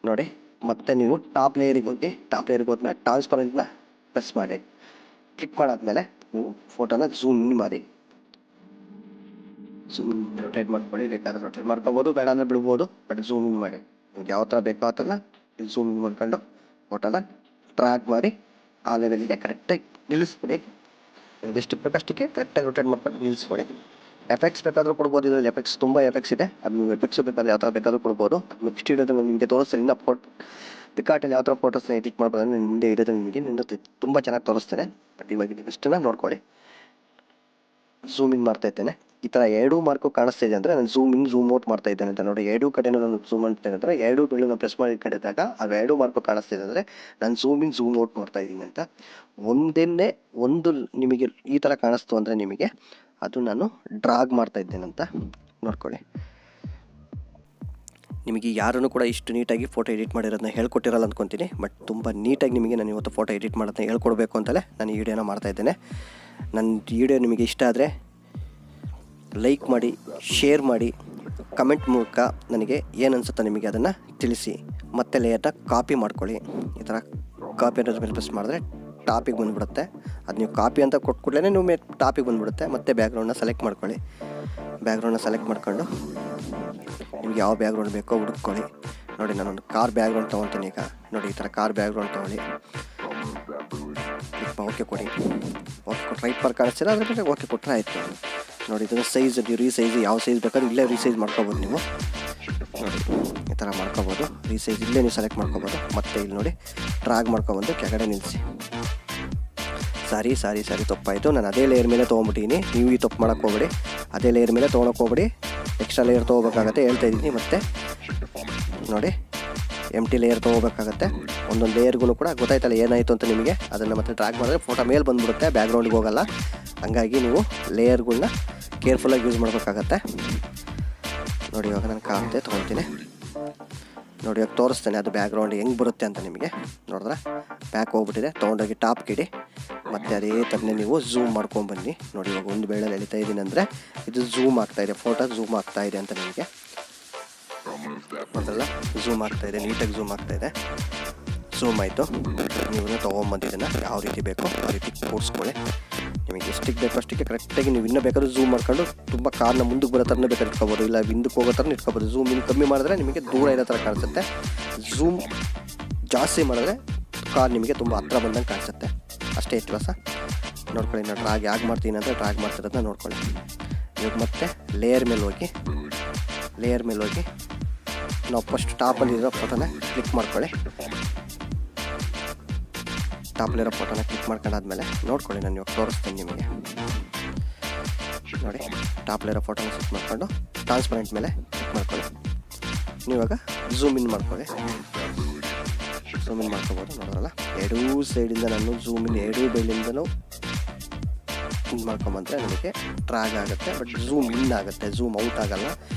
ನೋಡಿ, ಮತ್ತೆ ನೀವು ಟಾಪ್ ಲೇಯರಿಗೆ ಹೋದ್ಮೇಲೆ ಟ್ರಾನ್ಸ್ಪರೆಂಟ್ನ ಪ್ರೆಸ್ ಮಾಡಿ. ಕ್ಲಿಕ್ ಮಾಡಾದ್ಮೇಲೆ ನೀವು ಫೋಟೋನ ಝೂಮ್ ಇನ್ ಮಾಡಿ. ಝೂಮ್ ರೊಟೇಟ್ ಮಾಡ್ಕೊಳ್ಳಿ. ಬೇಕಾದ್ರೆ ರೊಟೇಟ್ ಮಾಡ್ಕೋಬೋದು, ಬೇಡ ಅಂದರೆ ಬಿಡ್ಬೋದು, ಬಟ್ ಝೂಮ್ ಇನ್ ಮಾಡಿ. ನಿಮ್ಗೆ ಯಾವ ಥರ ಬೇಕೋ ಆ ಥರ ಝೂಮ್ ಇನ್ ಮಾಡ್ಕೊಂಡು ಫೋಟೋನ ಟ್ರ್ಯಾಕ್ ಮಾಡಿ ಆ ಲೆವೆಲ್ಗೆ ಕರೆಕ್ಟಾಗಿ ನಿಲ್ಲಿಸ್ಬಿಡಿ. ಎಷ್ಟು ಬೇಕಷ್ಟಕ್ಕೆ ಕರೆಕ್ಟಾಗಿ ರೊಟೇಟ್ ಮಾಡ್ಕೊಂಡು ನಿಲ್ಲಿಸ್ಬಿಡಿ. ಎಫೆಕ್ಟ್ಸ್ ಬೇಕಾದರೂ ಕೊಡ್ಬೋದು. ಇದರಲ್ಲಿ ಎಫೆಕ್ಟ್ಸ್ ತುಂಬ ಎಫೆಕ್ಟ್ಸ್ ಇದೆ. ಅದು ನೀವು ಎಫೆಕ್ಟ್ಸ್ ಬೇಕಾದ್ರೆ ಯಾವ ಥರ ಬೇಕಾದರೂ ಕೊಡ್ಬೋದು. ಅದು ನೆಕ್ಸ್ಟ್ ಇರೋದು ನಿಮಗೆ ತೋರಿಸ್ತೀನಿ. ಇನ್ನು ಪಿಕಾರ್ಟಲ್ಲಿ ಯಾವ ಥರ ಫೋಟೋಸ್ನ ಎಡಿಟ್ ಮಾಡ್ಬೋದು ಅಂದರೆ ಮುಂದೆ ಇರೋದು ನಿಮಗೆ ತುಂಬ ಚೆನ್ನಾಗಿ ತೋರಿಸ್ತೇನೆ. ಬಟ್ ಇವಾಗ ಇಷ್ಟನ್ನ ನೋಡ್ಕೊಳ್ಳಿ. ಝೂಮ್ ಇನ್ ಮಾಡ್ತಾ ಇದ್ದೇನೆ. ಈ ಥರ ಎರಡೂ ಮಾರ್ಕು ಕಾಣಿಸ್ತಾ ಇದೆ ಅಂದರೆ ನಾನು ಝೂಮ್ ಇನ್ ಝೂಮ್ ಔಟ್ ಮಾಡ್ತಾ ಇದ್ದೇನೆ ಅಂತ ನೋಡಿ. ಎರಡೂ ಕಡೆನೂ ನಾನು ಝೂಮ್ ಮಾಡ್ತಾ ಅಂದರೆ ಎರಡೂ ಬೆಳ್ಳು ನಾನು ಪ್ರೆಸ್ ಮಾಡಿ ಇಟ್ಕೊಂಡಿದ್ದಾಗ ಅದು ಎರಡೂ ಮಾರ್ಕು ಕಾಣಿಸ್ತಿದೆ ಅಂದರೆ ನಾನು ಝೂಮ್ ಇನ್ ಝೂಮ್ ಔಟ್ ಮಾಡ್ತಾ ಇದ್ದೀನಿ ಅಂತ. ಒಂದು ನಿಮಗೆ ಈ ಥರ ಕಾಣಿಸ್ತು ಅಂದರೆ ನಿಮಗೆ ಅದು ನಾನು ಡ್ರಾಗ್ ಮಾಡ್ತಾ ಇದ್ದೇನಂತ ನೋಡ್ಕೊಳ್ಳಿ. ನಿಮಗೆ ಯಾರೂ ಕೂಡ ಇಷ್ಟು ನೀಟಾಗಿ ಫೋಟೋ ಎಡಿಟ್ ಮಾಡಿರೋದನ್ನ ಹೇಳ್ಕೊಟ್ಟಿರಲ್ಲ ಅಂದ್ಕೊತೀನಿ. ಬಟ್ ತುಂಬ ನೀಟಾಗಿ ನಿಮಗೆ ನಾನು ಇವತ್ತು ಫೋಟೋ ಎಡಿಟ್ ಮಾಡೋದನ್ನ ಹೇಳ್ಕೊಡ್ಬೇಕು ಅಂತಲೇ ನಾನು ಈ ವಿಡಿಯೋನ ಮಾಡ್ತಾಯಿದ್ದೇನೆ. ನನ್ನ ವಿಡಿಯೋ ನಿಮಗೆ ಇಷ್ಟ ಆದರೆ ಲೈಕ್ ಮಾಡಿ, ಶೇರ್ ಮಾಡಿ, ಕಮೆಂಟ್ ಮೂಲಕ ನನಗೆ ಏನು ಅನಿಸುತ್ತೆ ನಿಮಗೆ ಅದನ್ನು ತಿಳಿಸಿ. ಮತ್ತೆ ಲೇಯರ್ನ ಕಾಪಿ ಮಾಡ್ಕೊಳ್ಳಿ. ಈ ಥರ ಕಾಪಿ ಅನ್ನೋದ್ರ ಮೇಲೆ ಪ್ರೆಸ್ ಮಾಡಿದ್ರೆ ಟಾಪಿಗೆ ಬಂದುಬಿಡುತ್ತೆ. ಅದು ನೀವು ಕಾಪಿ ಅಂತ ಕೊಟ್ಬಿಟ್ಲೇ ನೀವು ಟಾಪಿಗೆ ಬಂದುಬಿಡುತ್ತೆ. ಮತ್ತೆ ಬ್ಯಾಕ್ಗ್ರೌಂಡನ್ನ ಸೆಲೆಕ್ಟ್ ಮಾಡ್ಕೊಳ್ಳಿ. ಬ್ಯಾಕ್ಗ್ರೌಂಡನ್ನ ಸೆಲೆಕ್ಟ್ ಮಾಡ್ಕೊಂಡು ನಿಮ್ಗೆ ಯಾವ ಬ್ಯಾಕ್ಗ್ರೌಂಡ್ ಬೇಕೋ ಹುಡುಕ್ಕೊಳ್ಳಿ. ನೋಡಿ, ನಾನೊಂದು ಕಾರ್ ಬ್ಯಾಕ್ಗ್ರೌಂಡ್ ತೊಗೊತೀನಿ. ಈಗ ನೋಡಿ, ಈ ಥರ ಕಾರ್ ಬ್ಯಾಕ್ಗ್ರೌಂಡ್ ತೊಗೊಳ್ಳಿ. ಓಕೆ ಕೊಡಿ. ಓಕೆ ಕೊಟ್ಟರೆ ರೈಟ್ ಪಾರ್ಕ್ ಕಾಣಿಸ್ತೀರ, ಅದ್ರ ಬಗ್ಗೆ ಓಕೆ ಕೊಟ್ಟರೆ ಆಯಿತು. ನೋಡಿ, ಇದನ್ನು ಸೈಜ್ ನೀವು ರೀಸೈಜ್ ಯಾವ ಸೈಜ್ ಬೇಕಾದ್ರೆ ಇಲ್ಲೇ ರೀಸೈಜ್ ಮಾಡ್ಕೊಬೋದು. ನೀವು ನೋಡಿ ಈ ಥರ ಮಾಡ್ಕೊಬೋದು. ರೀಸೈಜ್ ಇಲ್ಲೇ ನೀವು ಸೆಲೆಕ್ಟ್ ಮಾಡ್ಕೊಬೋದು. ಮತ್ತೆ ಇಲ್ಲಿ ನೋಡಿ ಡ್ರ್ಯಾಗ್ ಮಾಡ್ಕೊಬಂದು ಕೆಳಗಡೆ ನಿಲ್ಲಿಸಿ. ಸಾರಿ ತಪ್ಪಾಯಿತು. ನಾನು ಅದೇ ಲೇಯರ್ ಮೇಲೆ ತೊಗೊಂಬಿಟ್ಟಿದ್ದೀನಿ. ನೀವು ಈ ತಪ್ಪು ಮಾಡೋಕ್ಕೆ ಹೋಗ್ಬೇಡಿ. ಅದೇ ಲೇಯರ್ ಮೇಲೆ ತೊಗೊಳಕ್ಕೆ ಹೋಗ್ಬೇಡಿ. ಎಕ್ಸ್ಟ್ರಾ ಲೇಯರ್ ತೊಗೋಬೇಕಾಗತ್ತೆ ಹೇಳ್ತಾ ಇದ್ದೀನಿ. ಮತ್ತು ನೋಡಿ, ಎಂಟಿ ಲೇಯರ್ ತೊಗೋಬೇಕಾಗತ್ತೆ. ಒಂದೊಂದು ಲೇಯರ್ಗೂ ಕೂಡ ಗೊತ್ತಾಯ್ತಲ್ಲ ಏನಾಯಿತು ಅಂತ ನಿಮಗೆ. ಅದನ್ನು ಮತ್ತೆ ಡ್ರ್ಯಾಗ್ ಮಾಡಿದ್ರೆ ಫೋಟೋ ಮೇಲೆ ಬಂದುಬಿಡುತ್ತೆ, ಬ್ಯಾಕ್ಗ್ರೌಂಡ್ಗೆ ಹೋಗಲ್ಲ. ಹಂಗಾಗಿ ನೀವು ಲೇಯರ್ಗಳನ್ನ ಕೇರ್ಫುಲ್ಲಾಗಿ ಯೂಸ್ ಮಾಡಬೇಕಾಗತ್ತೆ. ನೋಡಿ, ಇವಾಗ ನಾನು ಕಾಂತೆ ತೊಗೊಳ್ತೀನಿ. ನೋಡಿ, ಇವಾಗ ತೋರಿಸ್ತೇನೆ ಅದು ಬ್ಯಾಕ್ಗ್ರೌಂಡ್ ಹೆಂಗೆ ಬರುತ್ತೆ ಅಂತ ನಿಮಗೆ. ನೋಡಿದ್ರೆ ಬ್ಯಾಕ್ ಹೋಗ್ಬಿಟ್ಟಿದೆ. ತೊಗೊಂಡೋಗಿ ಟಾಪ್ಗೆ ಇಡಿ. ಮತ್ತು ಅದೇ ಥರನೇ ನೀವು ಝೂಮ್ ಮಾಡ್ಕೊಂಡ್ಬನ್ನಿ. ನೋಡಿ, ಇವಾಗ ಒಂದು ಬೆಳ್ಳಲ್ಲಿ ಎಳಿತಾ ಇದ್ದೀನಿ ಅಂದರೆ ಇದು ಝೂಮ್ ಆಗ್ತಾಯಿದೆ, ಫೋಟೋ ಝೂಮ್ ಆಗ್ತಾಯಿದೆ ಅಂತ ನಿಮಗೆ ಮೊದಲ ಝೂಮ್ ಆಗ್ತಾಯಿದೆ, ನೀಟಾಗಿ ಝೂಮ್ ಆಗ್ತಾಯಿದೆ. ಝೂಮ್ ಆಯಿತು. ನೀವು ತೊಗೊಂಬಂದಿದ್ದನ್ನು ಯಾವ ರೀತಿ ಬೇಕೋ ಆ ರೀತಿ ಕೂರಿಸ್ಕೊಳ್ಳಿ. ನಿಮಗೆ ಎಷ್ಟಕ್ಕೆ ಬೇಕೋ ಅಷ್ಟಕ್ಕೆ ಕರೆಕ್ಟಾಗಿ ನೀವು ಇನ್ನೂ ಬೇಕಾದ್ರೂ ಝೂಮ್ ಮಾಡ್ಕೊಂಡು ತುಂಬ ಕಾರ್ನ ಮುಂದಕ್ಕೆ ಬರೋ ಥರನೇ ಬೇಕಾದ್ರೆ ಇಟ್ಕೋಬೋದು, ಇಲ್ಲ ಹಿಂದಕ್ಕೆ ಹೋಗೋ ಥರ ಇಟ್ಕೋಬೋದು. ಝೂಮ್ ಇನ್ನು ಕಮ್ಮಿ ಮಾಡಿದ್ರೆ ನಿಮಗೆ ದೂರ ಇರೋ ಥರ ಕಾಣಿಸುತ್ತೆ. ಝೂಮ್ ಜಾಸ್ತಿ ಮಾಡಿದ್ರೆ ಕಾರ್ ನಿಮಗೆ ತುಂಬ ಹತ್ರ ಬಂದಂಗೆ ಕಾಣಿಸುತ್ತೆ. ಅಷ್ಟೇ ವ್ಯತ್ಯಾಸ. ನೋಡ್ಕೊಳ್ಳಿ, ನಾನು ಡ್ರ್ಯಾಗ್ ಯಾಕೆ ಮಾಡ್ತೀನಿ ಅಂದರೆ ಡ್ರ್ಯಾಗ್ ಮಾಡ್ತಿರೋದನ್ನ ನೋಡ್ಕೊಳ್ಳಿ. ಇವಾಗ ಮತ್ತೆ ಲೇಯರ್ ಮೇಲೆ ಹೋಗಿ ನಾವು ಫಸ್ಟ್ ಟಾಪಲ್ಲಿರೋ ಫೋಟೋನ ಕ್ಲಿಕ್ ಮಾಡ್ಕೊಳ್ಳಿ. ಟಾಪಲ್ಲಿರೋ ಫೋಟೋನ ಕ್ಲಿಕ್ ಮಾಡ್ಕೊಂಡಾದ್ಮೇಲೆ ನೋಡ್ಕೊಳ್ಳಿ, ನಾನು ಇವಾಗ ತೋರಿಸ್ತೀನಿ ನಿಮಗೆ. ನೋಡಿ, ಟಾಪಲ್ಲಿರೋ ಫೋಟೋನ ಕ್ಲಿಕ್ ಮಾಡ್ಕೊಂಡು ಟ್ರಾನ್ಸ್ಪರೆಂಟ್ ಮೇಲೆ ಕ್ಲಿಕ್ ಮಾಡ್ಕೊಳ್ಳಿ. ನೀವಾಗ ಝೂಮ್ ಇನ್ ಮಾಡ್ಕೊಳ್ಳಿ. ಝೂಮ್ ಇನ್ ಮಾಡ್ಕೋಬೋದು. ನೋಡೋಲ್ಲ, ಎರಡೂ ಸೈಡಿಂದ ನಾನು ಝೂಮ್ ಇನ್ ಎರಡೂ ಬೆಳ್ಳಿಂದನೂ ಇನ್ ಮಾಡ್ಕೊಂಬಂದರೆ ನನಗೆ ಡ್ರ್ಯಾಗ್ ಆಗುತ್ತೆ. ಬಟ್ ಝೂಮ್ ಇನ್ ಆಗುತ್ತೆ, ಝೂಮ್ ಔಟ್ ಆಗಲ್ಲ.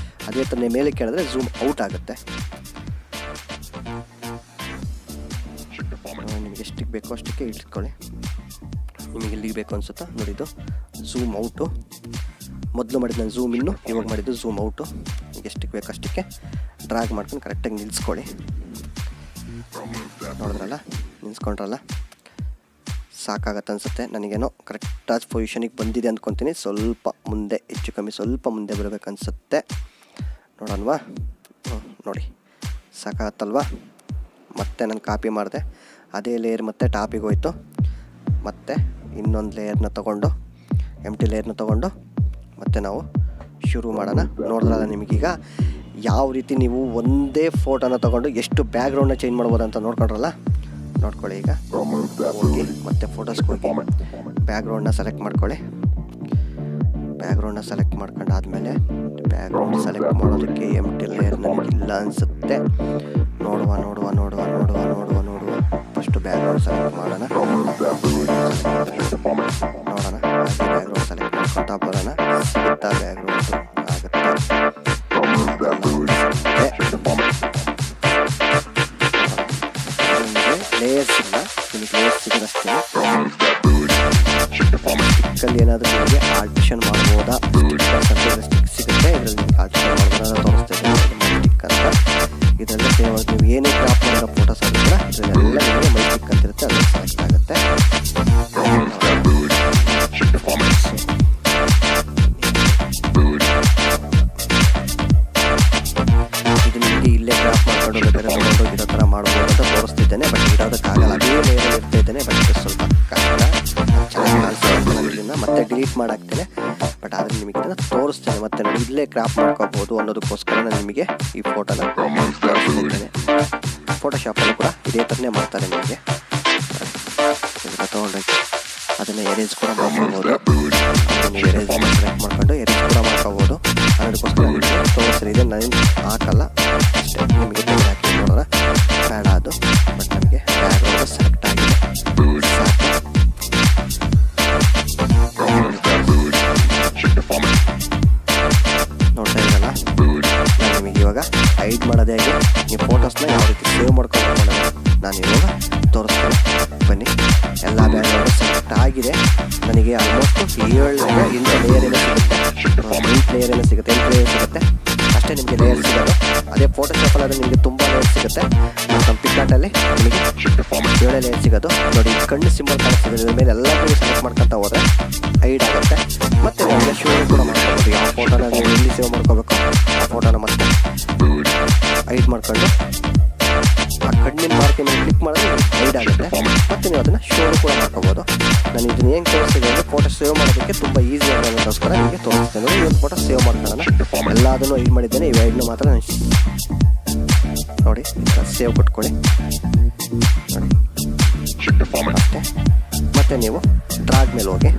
ಅದೇ ಥರ ಮೇಲೆ ಕೇಳಿದ್ರೆ ಝೂಮ್ ಔಟ್ ಆಗುತ್ತೆ. ನಿಮಗೆ ಎಷ್ಟಕ್ಕೆ ಬೇಕೋ ಅಷ್ಟಕ್ಕೆ ಇಟ್ಕೊಳ್ಳಿ. ನಿಮಗೆ ಎಲ್ಲಿಗೆ ಬೇಕು ಅನಿಸುತ್ತಾ ನೋಡಿ, ಇದು ಝೂಮ್ ಔಟು. ಮೊದಲು ಮಾಡಿದ್ದು ನಾನು ಝೂಮ್ ಇನ್ನು, ಇವಾಗ ಮಾಡಿದ್ದು ಝೂಮ್ ಔಟು. ಎಷ್ಟಕ್ಕೆ ಬೇಕಷ್ಟಕ್ಕೆ ಡ್ರ್ಯಾಗ್ ಮಾಡ್ಕೊಂಡು ಕರೆಕ್ಟಾಗಿ ನಿಲ್ಲಿಸ್ಕೊಳ್ಳಿ. ನೋಡಿದ್ರಲ್ಲ, ನಿಲ್ಲಿಸ್ಕೊಂಡ್ರಲ್ಲ, ಸಾಕಾಗತ್ತೆ ಅನಿಸುತ್ತೆ. ನನಗೇನೋ ಕರೆಕ್ಟಾಗಿ ಪೊಸಿಷನಿಗೆ ಬಂದಿದೆ ಅಂದ್ಕೊತೀನಿ. ಸ್ವಲ್ಪ ಮುಂದೆ, ಹೆಚ್ಚು ಕಮ್ಮಿ ಸ್ವಲ್ಪ ಮುಂದೆ ಬರಬೇಕನ್ಸುತ್ತೆ. ನೋಡೋಣವಾ? ನೋಡಿ, ಸಾಕಾಗತ್ತಲ್ವಾ? ಮತ್ತೆ ನಾನು ಕಾಪಿ ಮಾಡಿದೆ, ಅದೇ ಲೇಯರ್ ಮತ್ತೆ ಟಾಪಿಗೆ ಹೋಯ್ತು. ಮತ್ತು ಇನ್ನೊಂದು ಲೇಯರ್ನ ತೊಗೊಂಡು, ಎಂಟಿ ಲೇಯರ್ನ ತೊಗೊಂಡು ಮತ್ತೆ ನಾವು ಶುರು ಮಾಡೋಣ. ನೋಡಿದ್ರಲ್ಲ, ನಿಮಗೀಗ ಯಾವ ರೀತಿ ನೀವು ಒಂದೇ ಫೋಟೋನ ತೊಗೊಂಡು ಎಷ್ಟು ಬ್ಯಾಕ್ಗ್ರೌಂಡ್ನ ಚೇಂಜ್ ಮಾಡ್ಬೋದು ಅಂತ ನೋಡ್ಕೊಂಡ್ರಲ್ಲ. ನೋಡ್ಕೊಳ್ಳಿ. ಈಗ ಹೋಗಿ ಮತ್ತೆ ಫೋಟೋಸ್ಗೆ ಹೋಗಿ ಬ್ಯಾಕ್ಗ್ರೌಂಡ್ನ ಸೆಲೆಕ್ಟ್ ಮಾಡ್ಕೊಳ್ಳಿ. ಬ್ಯಾಕ್ಗ್ರೌಂಡ್ನ ಸೆಲೆಕ್ಟ್ ಮಾಡ್ಕೊಂಡಾದ್ಮೇಲೆ ಬ್ಯಾಕ್ಗ್ರೌಂಡ್ ಸೆಲೆಕ್ಟ್ ಮಾಡೋದಕ್ಕೆ ಎಂಟಿ ಲೇಯರ್ ನನಗಿಲ್ಲ ಅನಿಸುತ್ತೆ. ನೋಡುವ ಫಸ್ಟು ಬ್ಯಾಕ್ಗ್ರೌಂಡ್ ಸೆಲೆಕ್ಟ್ ಮಾಡೋಣ. ಬ್ಯಾಕ್ಗ್ರೌಂಡ್ ಸೆಲೆಕ್ಟ್ ಮಾಡ್ಕೊತಾ ಬರೋಣ. ಸಿಗುತ್ತಾ ಬ್ಯಾಕ್ಗ್ರೌಂಡು? ಆಗುತ್ತೆ. ಲೇಯರ್ಸ್ ಇಲ್ಲ, ನಿಮಗೆ ಲೇಯರ್ಸ್ ಸಿಗೋದಷ್ಟೇ. ಸ್ಟಿಕ್ಕಲ್ಲಿ ಏನಾದರೂ ನಿಮಗೆ ಆಲ್ಟ್ರೇಷನ್ ಮಾಡ್ಬೋದಾ? ಸ್ಟಿಕ್ ಸಿಗುತ್ತೆ, ಇದರಲ್ಲಿ ನಿಮಗೆ ಆಲ್ಟ್ರೇಷನ್ ಮಾಡ್ಬೋದಾ ತೋರಿಸ್ತಾ ಸ್ಟಿಕ್ ಅಂತ. ಇದರಲ್ಲಿ ಸೇವ್ ನೀವು ಏನೇ ಕ್ರಾಪ್ ಮಾಡಿರೋ ಫೋಟೋಸ್ ಆದರೂ ಕೂಡ ಇದರಲ್ಲೆಲ್ಲ ನಿಮಗೆ ಮೈ ಸ್ಟಿಕ್ ಅಂತ ಇರುತ್ತೆ, ಅದು ಸೆಲೆಕ್ಟ್ ಆಗುತ್ತೆ. ಇದು ನಿಮಗೆ ಇಲ್ಲೇ ಕ್ರಾಪ್ ಮಾಡ್ಕೊಂಡು ಬೇಕಾದ್ರೆ ತೊಗೊಂಡು ಇರೋ ಥರ ಮಾಡ್ಬೋದು ಅಂತ ತೋರಿಸ್ತಿದ್ದೇನೆ. ಬಟ್ ಇರೋದಕ್ಕಾಗಲ್ಲ, ಅದೇ ಲೇಯರಲ್ಲಿ ಇರ್ತಾ ಇದ್ದೇನೆ. ಬಟ್ ಇದು ಸ್ವಲ್ಪ ಕಷ್ಟ, ಚೆನ್ನಾಗಿ ಕಾಣಿಸ್ತಾ ಇದನ್ನು ಮತ್ತೆ ಡಿಲೀಟ್ ಮಾಡಾಕ್ತೇನೆ. ಬಟ್ ಆದರೆ ನಿಮಗೆ ಇದನ್ನು ತೋರಿಸ್ತೇನೆ. ಮತ್ತೆ ನೋಡಿ, ಇಲ್ಲೇ ಕ್ರಾಪ್ ಮಾಡ್ಕೋಬೋದು ಅನ್ನೋದಕ್ಕೋಸ್ಕರ ನಾನು ನಿಮಗೆ ಈ ಫೋಟೋನ ತೋರಿಸ್ತಿದ್ದೇನೆ. ಫೋಟೋಶಾಪಲ್ಲೂ ಕೂಡ ಇದೇ ಥರನೇ ಮಾಡ್ತಾರೆ. ನಿಮಗೆ ತೊಗೊಂಡೋಗಿ ಅದನ್ನು ಎರೇಜ್ ಕೂಡ ಮಾಡ್ಕೊಬೋದು. ನೀವು ಎರೇಜ್ ಸೆಲೆಕ್ಟ್ ಮಾಡ್ಕೊಂಡು ಎರೇಜ್ ಕೂಡ ಮಾಡ್ಕೋಬೋದು. ಅನ್ನೋದಕ್ಕೋಸ್ಕರ ನಿಮಗೆ ತೋರಿಸ್ರಿ. ಇದನ್ನು ನಾನು ಹಾಕಲ್ಲ, ಅಷ್ಟೇ ನಿಮಗೆ ತೆಗೆದು ಹಾಕಿ ನೋಡೋಣ. ಬೇಡ ಅದು, ಬಟ್ ನಮಗೆ ಬ್ಯಾಕ್ಗ್ರೌಂಡ್ ಸೆಲೆಕ್ಟ್ ಆಗಿದೆ, ಸಾಕು. ನೋಡ್ತಾ ಇದ್ದಲ್ಲ, ನಾನು ನಿಮಗೆ ಇವಾಗ ಹೈಡ್ ಮಾಡೋದೇ ಹೇಗೆ, ನೀವು ಫೋಟೋಸ್ನ ಯಾವ ರೀತಿ ಸೇವ್ ಮಾಡ್ಕೊಂಡು ನಾನು ಇವಾಗ ತೋರಿಸ್ತೀನಿ. ಬನ್ನಿ. ಎಲ್ಲ ಬ್ಯಾಕ್ಗ್ರೌಂಡು ಸೆಲೆಕ್ಟ್ ಆಗಿದೆ. ನನಗೆ ಆಲ್ಮೋಸ್ಟ್ 7 ಲೇಯರ್ ಏನೋ ಸಿಗುತ್ತೆ, 8 ಲೇಯರ್ ಏನೋ ಸಿಗುತ್ತೆ, 8 ಲೇಯರ್ ಸಿಗುತ್ತೆ ಅಷ್ಟೇ ನಿಮಗೆ ಲೇಯರ್ ಸಿಗೋದು. ಅದೇ ಫೋಟೋಶಾಪಲ್ಲಾದರೆ ನಿಮಗೆ ತುಂಬ ಲೇಯರ್ ಸಿಗುತ್ತೆ. ನಮ್ಮ ಪಿಕ್ಆರ್ಟಲ್ಲಿ ನಿಮಗೆ 7 ಲೇಯರ್ ಸಿಗೋದು. ನೋಡಿ, ಕಣ್ಣು ಸಿಂಬಲ್ ಕಾಣಿಸ್ತಿದೆ, ಇದ್ರ ಮೇಲೆ ಎಲ್ಲರೂ ಸೆಲೆಕ್ಟ್ ಮಾಡ್ಕೊತಾ ಹೋದರೆ ಹೈಡ್ ಆಗುತ್ತೆ. ಮತ್ತು ನಿಮಗೆ ಶೋ ಕೂಡ ಮಾಡ್ಕೋಬೋದು. ಯಾವ ಫೋಟೋನ ನೀವು ಎಲ್ಲಿ ಸೇವ್ ಮಾಡ್ಕೋಬೇಕು ಆ ಫೋಟೋನ ಮತ್ತೆ ಹೈಡ್ ಮಾಡ್ಕೊಂಡು ಆ ಕಣ್ಣಿನ ಮಾರ್ಕ್ ಮೇಲೆ ಕ್ಲಿಕ್ ಮಾಡಿದ್ರೆ ಹೈಡ್ ಆಗುತ್ತೆ. ಮತ್ತು ನೀವು ಅದನ್ನು ಶೋ ಕೂಡ ಮಾಡ್ಕೋಬೋದು. ನಾನು ಇದನ್ನು ಹೆಂಗೆ ತೋರಿಸ್ತಿದ್ದೆ ಅಂದರೆ ಫೋಟೋ ಸೇವ್ ಮಾಡೋದಕ್ಕೆ ತುಂಬ ಈಸಿ ಆಗೋದಕ್ಕೋಸ್ಕರ ನಿಮಗೆ ತೋರಿಸ್ತೇನೆ. ನೋಡಿ, ಒಂದು ಫೋಟೋ ಸೇವ್ ಮಾಡ್ಕೊಳ್ಳೋಣ. ಎಲ್ಲದನ್ನು ಹೈಡ್ ಮಾಡಿದ್ದೇನೆ, ಇವು ಹೈಡ್ನ ಮಾತ್ರ ನೋಡಿ ಸೇವ್ ಕೊಟ್ಕೊಳ್ಳಿ. ನೋಡಿ ಅಷ್ಟೇ. ಮತ್ತು ನೀವು ಡ್ರಾಗ್ ಮೇಲೆ ಹೋಗಿ,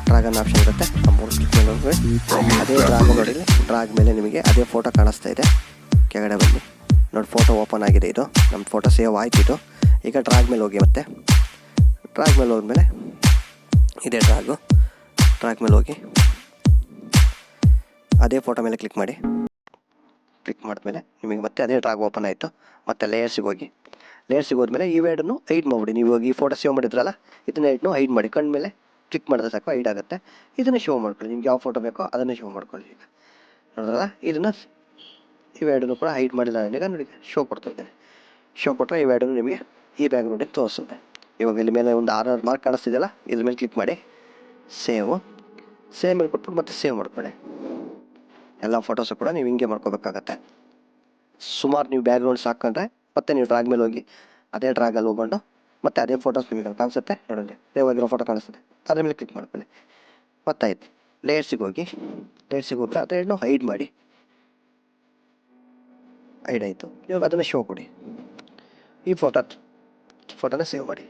ಡ್ರಾಗ್ ಅನ್ನೋ ಆಪ್ಷನ್ ಇರುತ್ತೆ, ಆ 3 ಕ್ಲಿಕ್ ಮೇಲೆ ಹೋಗಿ ಅದೇ ಡ್ರಾಗ್ ನೋಡಿ. ಡ್ರಾಗ್ ಮೇಲೆ ನಿಮಗೆ ಅದೇ ಫೋಟೋ ಕಾಣಿಸ್ತಾ ಇದೆ. ಕೆಳಗಡೆ ಬನ್ನಿ, ನೋಡಿ ಫೋಟೋ ಓಪನ್ ಆಗಿದೆ. ಇದು ನಮ್ಮ ಫೋಟೋ ಸೇವ್ ಆಯ್ತು. ಇದು ಈಗ ಡ್ರಾಗ್ ಮೇಲೆ ಹೋಗಿ, ಮತ್ತೆ ಡ್ರಾಗ್ ಮೇಲೆ ಹೋದ್ಮೇಲೆ ಇದೇ ಡ್ರಾಗ್ ಮೇಲೆ ಹೋಗಿ ಅದೇ ಫೋಟೋ ಮೇಲೆ ಕ್ಲಿಕ್ ಮಾಡಿ. ಕ್ಲಿಕ್ ಮಾಡಿದ್ಮೇಲೆ ನಿಮಗೆ ಮತ್ತೆ ಅದೇ ಡ್ರಾಗ್ ಓಪನ್ ಆಯಿತು. ಮತ್ತು ಲೇಯರ್ಸಿಗೆ ಹೋಗಿ, ಲೇಯರ್ಸಿಗೆ ಹೋದ್ಮೇಲೆ ಈ ಎರಡನ್ನು ಹೈಡ್ ಮಾಡಿಬಿಡಿ. ನೀವು ಈ ಫೋಟೋ ಸೇವ್ ಮಾಡಿದ್ರಲ್ಲ, ಇದನ್ನ ಎರಡನ್ನೂ ಹೈಡ್ ಮಾಡಿ. ಕಣ್ಣ ಮೇಲೆ ಕ್ಲಿಕ್ ಮಾಡಿದ್ರೆ ಸಾಕು, ಹೈಡ್ ಆಗುತ್ತೆ. ಇದನ್ನು ಶೋ ಮಾಡ್ಕೊಳ್ಳಿ, ನಿಮ್ಗೆ ಯಾವ ಫೋಟೋ ಬೇಕೋ ಅದನ್ನು ಶೋ ಮಾಡ್ಕೊಳ್ಳಿ. ಈಗ ನೋಡಿದ್ರಲ್ಲ, ಇದನ್ನು ಇವೆರಡನ್ನು ಕೂಡ ಹೈಡ್ ಮಾಡಿಲ್ಲ. ಈಗ ನೋಡಿ ಶೋ ಕೊಡ್ತಾ ಇದ್ದೇನೆ. ಶೋ ಕೊಟ್ಟರೆ ಇವೆರಡನ್ನು ನಿಮಗೆ ಈ ಬ್ಯಾಕ್ಗ್ರೌಂಡಿಗೆ ತೋರಿಸುತ್ತೆ. ಇವಾಗ ಇಲ್ಲಿ ಮೇಲೆ ಒಂದು 6 ಮಾರ್ಕ್ ಕಾಣಿಸ್ತಿದೆಯಲ್ಲ, ಇದ್ರ ಮೇಲೆ ಕ್ಲಿಕ್ ಮಾಡಿ ಸೇವ್ ಮೇಲೆ ಕೊಟ್ಬಿಟ್ಟು ಮತ್ತೆ ಸೇವ್ ಮಾಡ್ಕೊಳ್ಳಿ. ಎಲ್ಲ ಫೋಟೋಸು ಕೂಡ ನೀವು ಹಿಂಗೆ ಮಾಡ್ಕೋಬೇಕಾಗತ್ತೆ. ಸುಮಾರು ನೀವು ಬ್ಯಾಕ್ಗ್ರೌಂಡ್ಸ್ ಹಾಕ್ಕೊಂಡ್ರೆ ಮತ್ತೆ ನೀವು ಡ್ರಾಗ್ ಮೇಲೆ ಹೋಗಿ ಅದೇ ಡ್ರಾಗಲ್ಲಿ ಹೋಗ್ಕೊಂಡು ಮತ್ತೆ ಅದೇ ಫೋಟೋಸ್ ನಿಮಗೆ ಕಾಣಿಸುತ್ತೆ. ನೋಡಿ, ಸೇವ್ ಆಗಿರೋ ಫೋಟೋ ಕಾಣಿಸುತ್ತೆ, ಅದ್ರ ಮೇಲೆ ಕ್ಲಿಕ್ ಮಾಡ್ಕೊಳ್ಳಿ. ಗೊತ್ತಾಯ್ತು. ಲೇಯರ್ಸಿಗೆ ಹೋಗಿ ಅದನ್ನು ಹೈಡ್ ಮಾಡಿ. ಹೈಡ್ ಆಯಿತು. ಇವಾಗ ಅದನ್ನು ಶೋ ಕೊಡಿ. ಈ ಫೋಟೋನ ಸೇವ್ ಮಾಡಿ.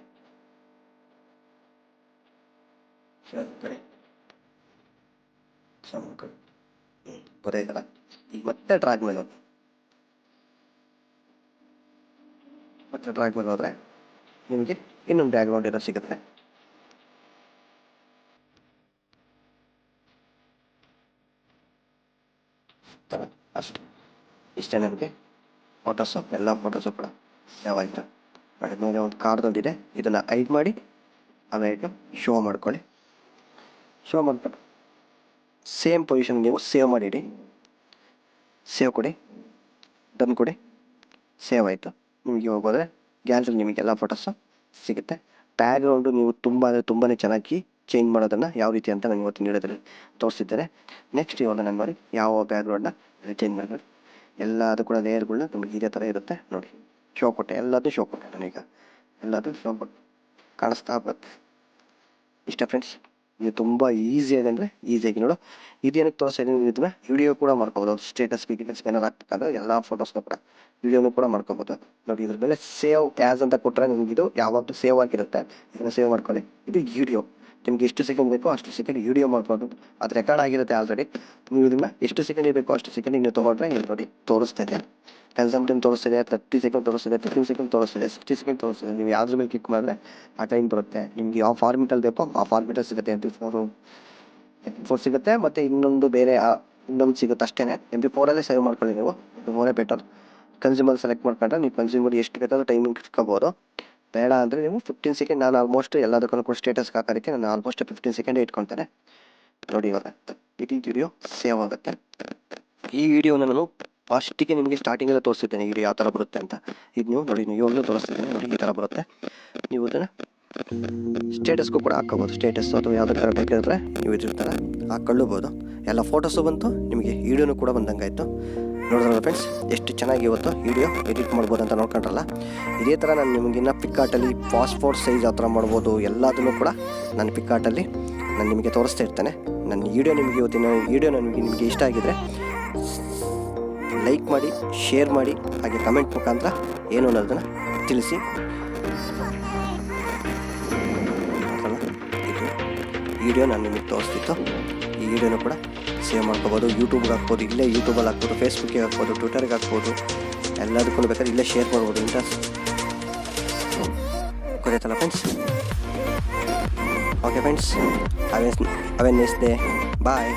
ಗೊತ್ತಾಯ್ತಲ್ಲ. ಈಗ ಮತ್ತೆ ಡ್ರಾಗ್ ಮೇಲೆ ಹೋಗಿ, ಹೋದರೆ ನಿಮಗೆ ಇನ್ನೊಂದು ಬ್ಯಾಕ್ಗ್ರೌಂಡ್ ಏನೋ ಸಿಗುತ್ತೆ. ಅಷ್ಟೇ. ಇಷ್ಟೇ ನಮಗೆ ಫೋಟೋಸು, ಎಲ್ಲ ಫೋಟೋಸು ಕೂಡ ಸೇವ್ ಆಯಿತು. ಮೇಲೆ ಒಂದು ಕಾರ್ಡ್ದೊಂದಿದೆ, ಇದನ್ನು ಹೈಡ್ ಮಾಡಿ ಆಮೇಲೆ ಶೋ ಮಾಡ್ಕೊಳ್ಳಿ. ಶೋ ಮಾಡ್ಕೊಂಡು ಸೇಮ್ ಪೊಸಿಷನ್ ನೀವು ಸೇವ್ ಮಾಡಿಡಿ. ಸೇವ್ ಕೊಡಿ, ಡನ್ ಕೊಡಿ, ಸೇವ್ ಆಯಿತು. ನಿಮಗೆ ಹೋಗೋದ್ರೆ ಗ್ಯಾಲರಿ ನಿಮಗೆಲ್ಲ ಫೋಟೋಸು ಸಿಗುತ್ತೆ. ಬ್ಯಾಕ್ಗ್ರೌಂಡು ನೀವು ತುಂಬ ಅಂದರೆ ತುಂಬಾ ಚೆನ್ನಾಗಿ ಚೇಂಜ್ ಮಾಡೋದನ್ನು ಯಾವ ರೀತಿ ಅಂತ ನಾನು ಇವತ್ತಿನ ವಿಡಿಯೋದಲ್ಲಿ ತೋರಿಸಿದ್ದೇನೆ. ನೆಕ್ಸ್ಟ್ ಇವಾಗ ನಾನು ನೋಡಿ ಯಾವ ಬ್ಯಾಕ್ಗ್ರೌಂಡನ್ನ ಚೇಂಜ್ ಮಾಡಬೇಕು. ಎಲ್ಲದು ಕೂಡ ಲೇಯರ್ಗಳನ್ನ ನಮಗೆ ಇದೇ ಥರ ಇರುತ್ತೆ ನೋಡಿ. ಶೋ ಕೊಟ್ಟೆ, ಎಲ್ಲದೂ ಶೋ ಕೊಟ್ಟೆ ನಾನೀಗ, ಎಲ್ಲದೂ ಶೋ ಕೊಟ್ಟು ಕಾಣಿಸ್ತಾ ಬರುತ್ತೆ. ಇಷ್ಟ ಫ್ರೆಂಡ್ಸ್, ಇದು ತುಂಬ ಈಸಿಯಾಗಿ ಅಂದರೆ ಈಸಿಯಾಗಿ ನೋಡು. ಇದೇನಕ್ಕೆ ತೋರಿಸ್ತಾ ಇದನ್ನ ವಿಡಿಯೋ ಕೂಡ ಮಾಡ್ಕೋಬೋದು. ಸ್ಟೇಟಸ್ ಗಿಟಸ್ ಏನಾರು ಹಾಕ್ಬೇಕಾದ್ರೆ ಎಲ್ಲ ಫೋಟೋಸ್ನ ಕೂಡ ವಿಡಿಯೋನು ಕೂಡ ಮಾಡ್ಕೋಬೋದು ನೋಡಿ. ಇದ್ರ ಮೇಲೆ ಸೇವ್ ಆ್ಯಸ್ ಅಂತ ಕೊಟ್ಟರೆ ನಿಮ್ಗೆ ಇದು ಯಾವಾಗಲೂ ಸೇವ್ ಆಗಿರುತ್ತೆ. ಇದನ್ನು ಸೇವ್ ಮಾಡ್ಕೊಳ್ಳಿ. ಇದು ವಿಡಿಯೋ, ನಿಮ್ಗೆ ಎಷ್ಟು ಸೆಕೆಂಡ್ ಬೇಕೋ ಅಷ್ಟು ಸೆಕೆಂಡ್ ವಿಡಿಯೋ ಮಾಡ್ಬೋದು. ಅದು ರೆಕಾರ್ಡ್ ಆಗಿರುತ್ತೆ ಆಲ್ರೆಡಿ. ನೀವು ಇದನ್ನು ಎಷ್ಟು ಸೆಕೆಂಡ್ ಬೇಕೋ ಅಷ್ಟು ಸೆಕೆಂಡ್ ನೀವು ತೊಗೊಂಡ್ರೆ ಇಲ್ಲಿ ನೋಡಿ ತೋರಿಸ್ತಿದೆ. ಕನ್ಸಂಪ್ಟೈಮ್ ತೋರಿಸ್ತಿದೆ, 30 ಸೆಕೆಂಡ್ ತೋರಿಸ್ತಿದೆ, 15 ಸೆಕೆಂಡ್ ತೋರಿಸ್ತಿದೆ, 60 ಸೆಕೆಂಡ್ ತೋರಿಸ್ತಿದೆ. ನೀವು ಯಾವ್ದ್ರ ಮೇಲೆ ಕ್ಲಿಕ್ ಮಾಡಿದ್ರೆ ಆ ಟೈಮ್ ಬರುತ್ತೆ. ನಿಮ್ಗೆ ಯಾವ ಫಾರ್ಮೆಟಲ್ಲಿ ಬೇಕೋ ಆ ಫಾರ್ಮೆಟಲ್ಲಿ ಸಿಗುತ್ತೆ. MP4 ಸಿಗುತ್ತೆ, ಮತ್ತು ಇನ್ನೊಂದು ಬೇರೆ ಇನ್ನೊಂದು ಸಿಗುತ್ತೆ ಅಷ್ಟೇ. MP4 ಸೇವ್ ಮಾಡ್ಕೊಳ್ಳಿ ನೀವು, MP4 ಬೆಟರ್. ಕನ್ಸ್ಯೂಮರ್ ಸೆಲೆಕ್ಟ್ ಮಾಡ್ಕೊಂಡ್ರೆ ನೀವು ಕನ್ಸ್ಯೂಮರ್ ಎಷ್ಟು ಬೇಕಾದ್ರೂ ಟೈಮಿಂಗ್ ಇಟ್ಕೋಬೋದು. ಬೇಡ ಅಂದರೆ ನೀವು 15 ಸೆಕೆಂಡ್, ನಾನು ಆಲ್ಮೋಸ್ಟ್ ಎಲ್ಲದಕ್ಕೂ ಕೂಡ ಸ್ಟೇಟಸ್ಗೆ ಹಾಕೋದಕ್ಕೆ ನಾನು ಆಲ್ಮೋಸ್ಟ್ 15 ಸೆಕೆಂಡೇ ಇಟ್ಕೊಳ್ತೇನೆ ನೋಡಿ. ಇವಾಗ ಇಡೀ ವಿಡಿಯೋ ಸೇವ್ ಆಗುತ್ತೆ. ಈ ವಿಡಿಯೋನ ನಾನು ಫಸ್ಟಿಗೆ ನಿಮಗೆ ಸ್ಟಾರ್ಟಿಂಗಲ್ಲೇ ತೋರಿಸಿದ್ದೇನೆ ವಿಡಿಯೋ ಯಾವ ಥರ ಬರುತ್ತೆ ಅಂತ. ಇದು ನೀವು ನೋಡಿ, ನೀವು ಇವಾಗಲೂ ತೋರಿಸ್ತಿದ್ದೇನೆ ನೋಡಿ, ಈ ಥರ ಬರುತ್ತೆ. ನೀವು ಅದನ್ನು ಸ್ಟೇಟಸ್ಗೂ ಕೂಡ ಹಾಕ್ಕೋಬೋದು. ಸ್ಟೇಟಸ್ ಅಥವಾ ಯಾವುದಕ್ಕಾರು ಬೇಕಾದ್ರೆ ನೀವು ಇದ್ರ ಥರ ಹಾಕ್ಕೊಳ್ಳಬಹುದು. ಎಲ್ಲ ಫೋಟೋಸು ಬಂತು, ನಿಮಗೆ ವಿಡಿಯೋನು ಕೂಡ ಬಂದಂಗಾಯಿತು. ನೋಡಿದ್ರಲ್ಲ ಫ್ರೆಂಡ್ಸ್, ಎಷ್ಟು ಚೆನ್ನಾಗಿ ಇವತ್ತು ವಿಡಿಯೋ ಎಡಿಟ್ ಮಾಡ್ಬೋದು ಅಂತ ನೋಡ್ಕೊಂಡ್ರಲ್ಲ. ಇದೇ ಥರ ನಾನು ನಿಮಗಿನ್ನ ಪಿಕ್ಕಾರ್ಟಲ್ಲಿ ಪಾಸ್ಪೋರ್ಟ್ ಸೈಜ್ ಯಾವ ಥರ ಮಾಡ್ಬೋದು ಎಲ್ಲದನ್ನು ಕೂಡ ನಾನು ಪಿಕ್ಕಾರ್ಟಲ್ಲಿ ನಾನು ನಿಮಗೆ ತೋರಿಸ್ತಾ ಇರ್ತೇನೆ. ನನ್ನ ವಿಡಿಯೋ ನಿಮಗೆ ಇವತ್ತಿನ ವಿಡಿಯೋ ನಿಮಗೆ ಇಷ್ಟ ಆಗಿದರೆ ಲೈಕ್ ಮಾಡಿ, ಶೇರ್ ಮಾಡಿ, ಹಾಗೆ ಕಮೆಂಟ್ ಮುಖಾಂತರ ಏನು ಅನ್ನೋದನ್ನು ತಿಳಿಸಿ. ಇದು ವಿಡಿಯೋ ನಾನು ನಿಮಗೆ ತೋರಿಸ್ತಿತ್ತು. ಈ ವಿಡಿಯೋನು ಕೂಡ ಸೇವ್ ಮಾಡ್ಕೋಬೋದು. ಯೂಟ್ಯೂಬ್ಗೆ ಹಾಕ್ಬೋದು, ಇಲ್ಲೇ ಯೂಟ್ಯೂಬಲ್ಲಿ ಹಾಕ್ಬೋದು, ಫೇಸ್ಬುಕ್ಕಿಗೆ ಹಾಕ್ಬೋದು, ಟ್ವಿಟರ್ಗೆ ಹಾಕ್ಬೋದು, ಎಲ್ಲದಕ್ಕೂ ಬೇಕಾದ್ರೆ ಇಲ್ಲೇ ಶೇರ್ ಮಾಡ್ಬೋದು. ಇಂಟ್ರೆಸ್ಟ್ ಗೊತ್ತಾಯ್ತಲ್ಲ friends. Okay friends, have a nice day. Bye.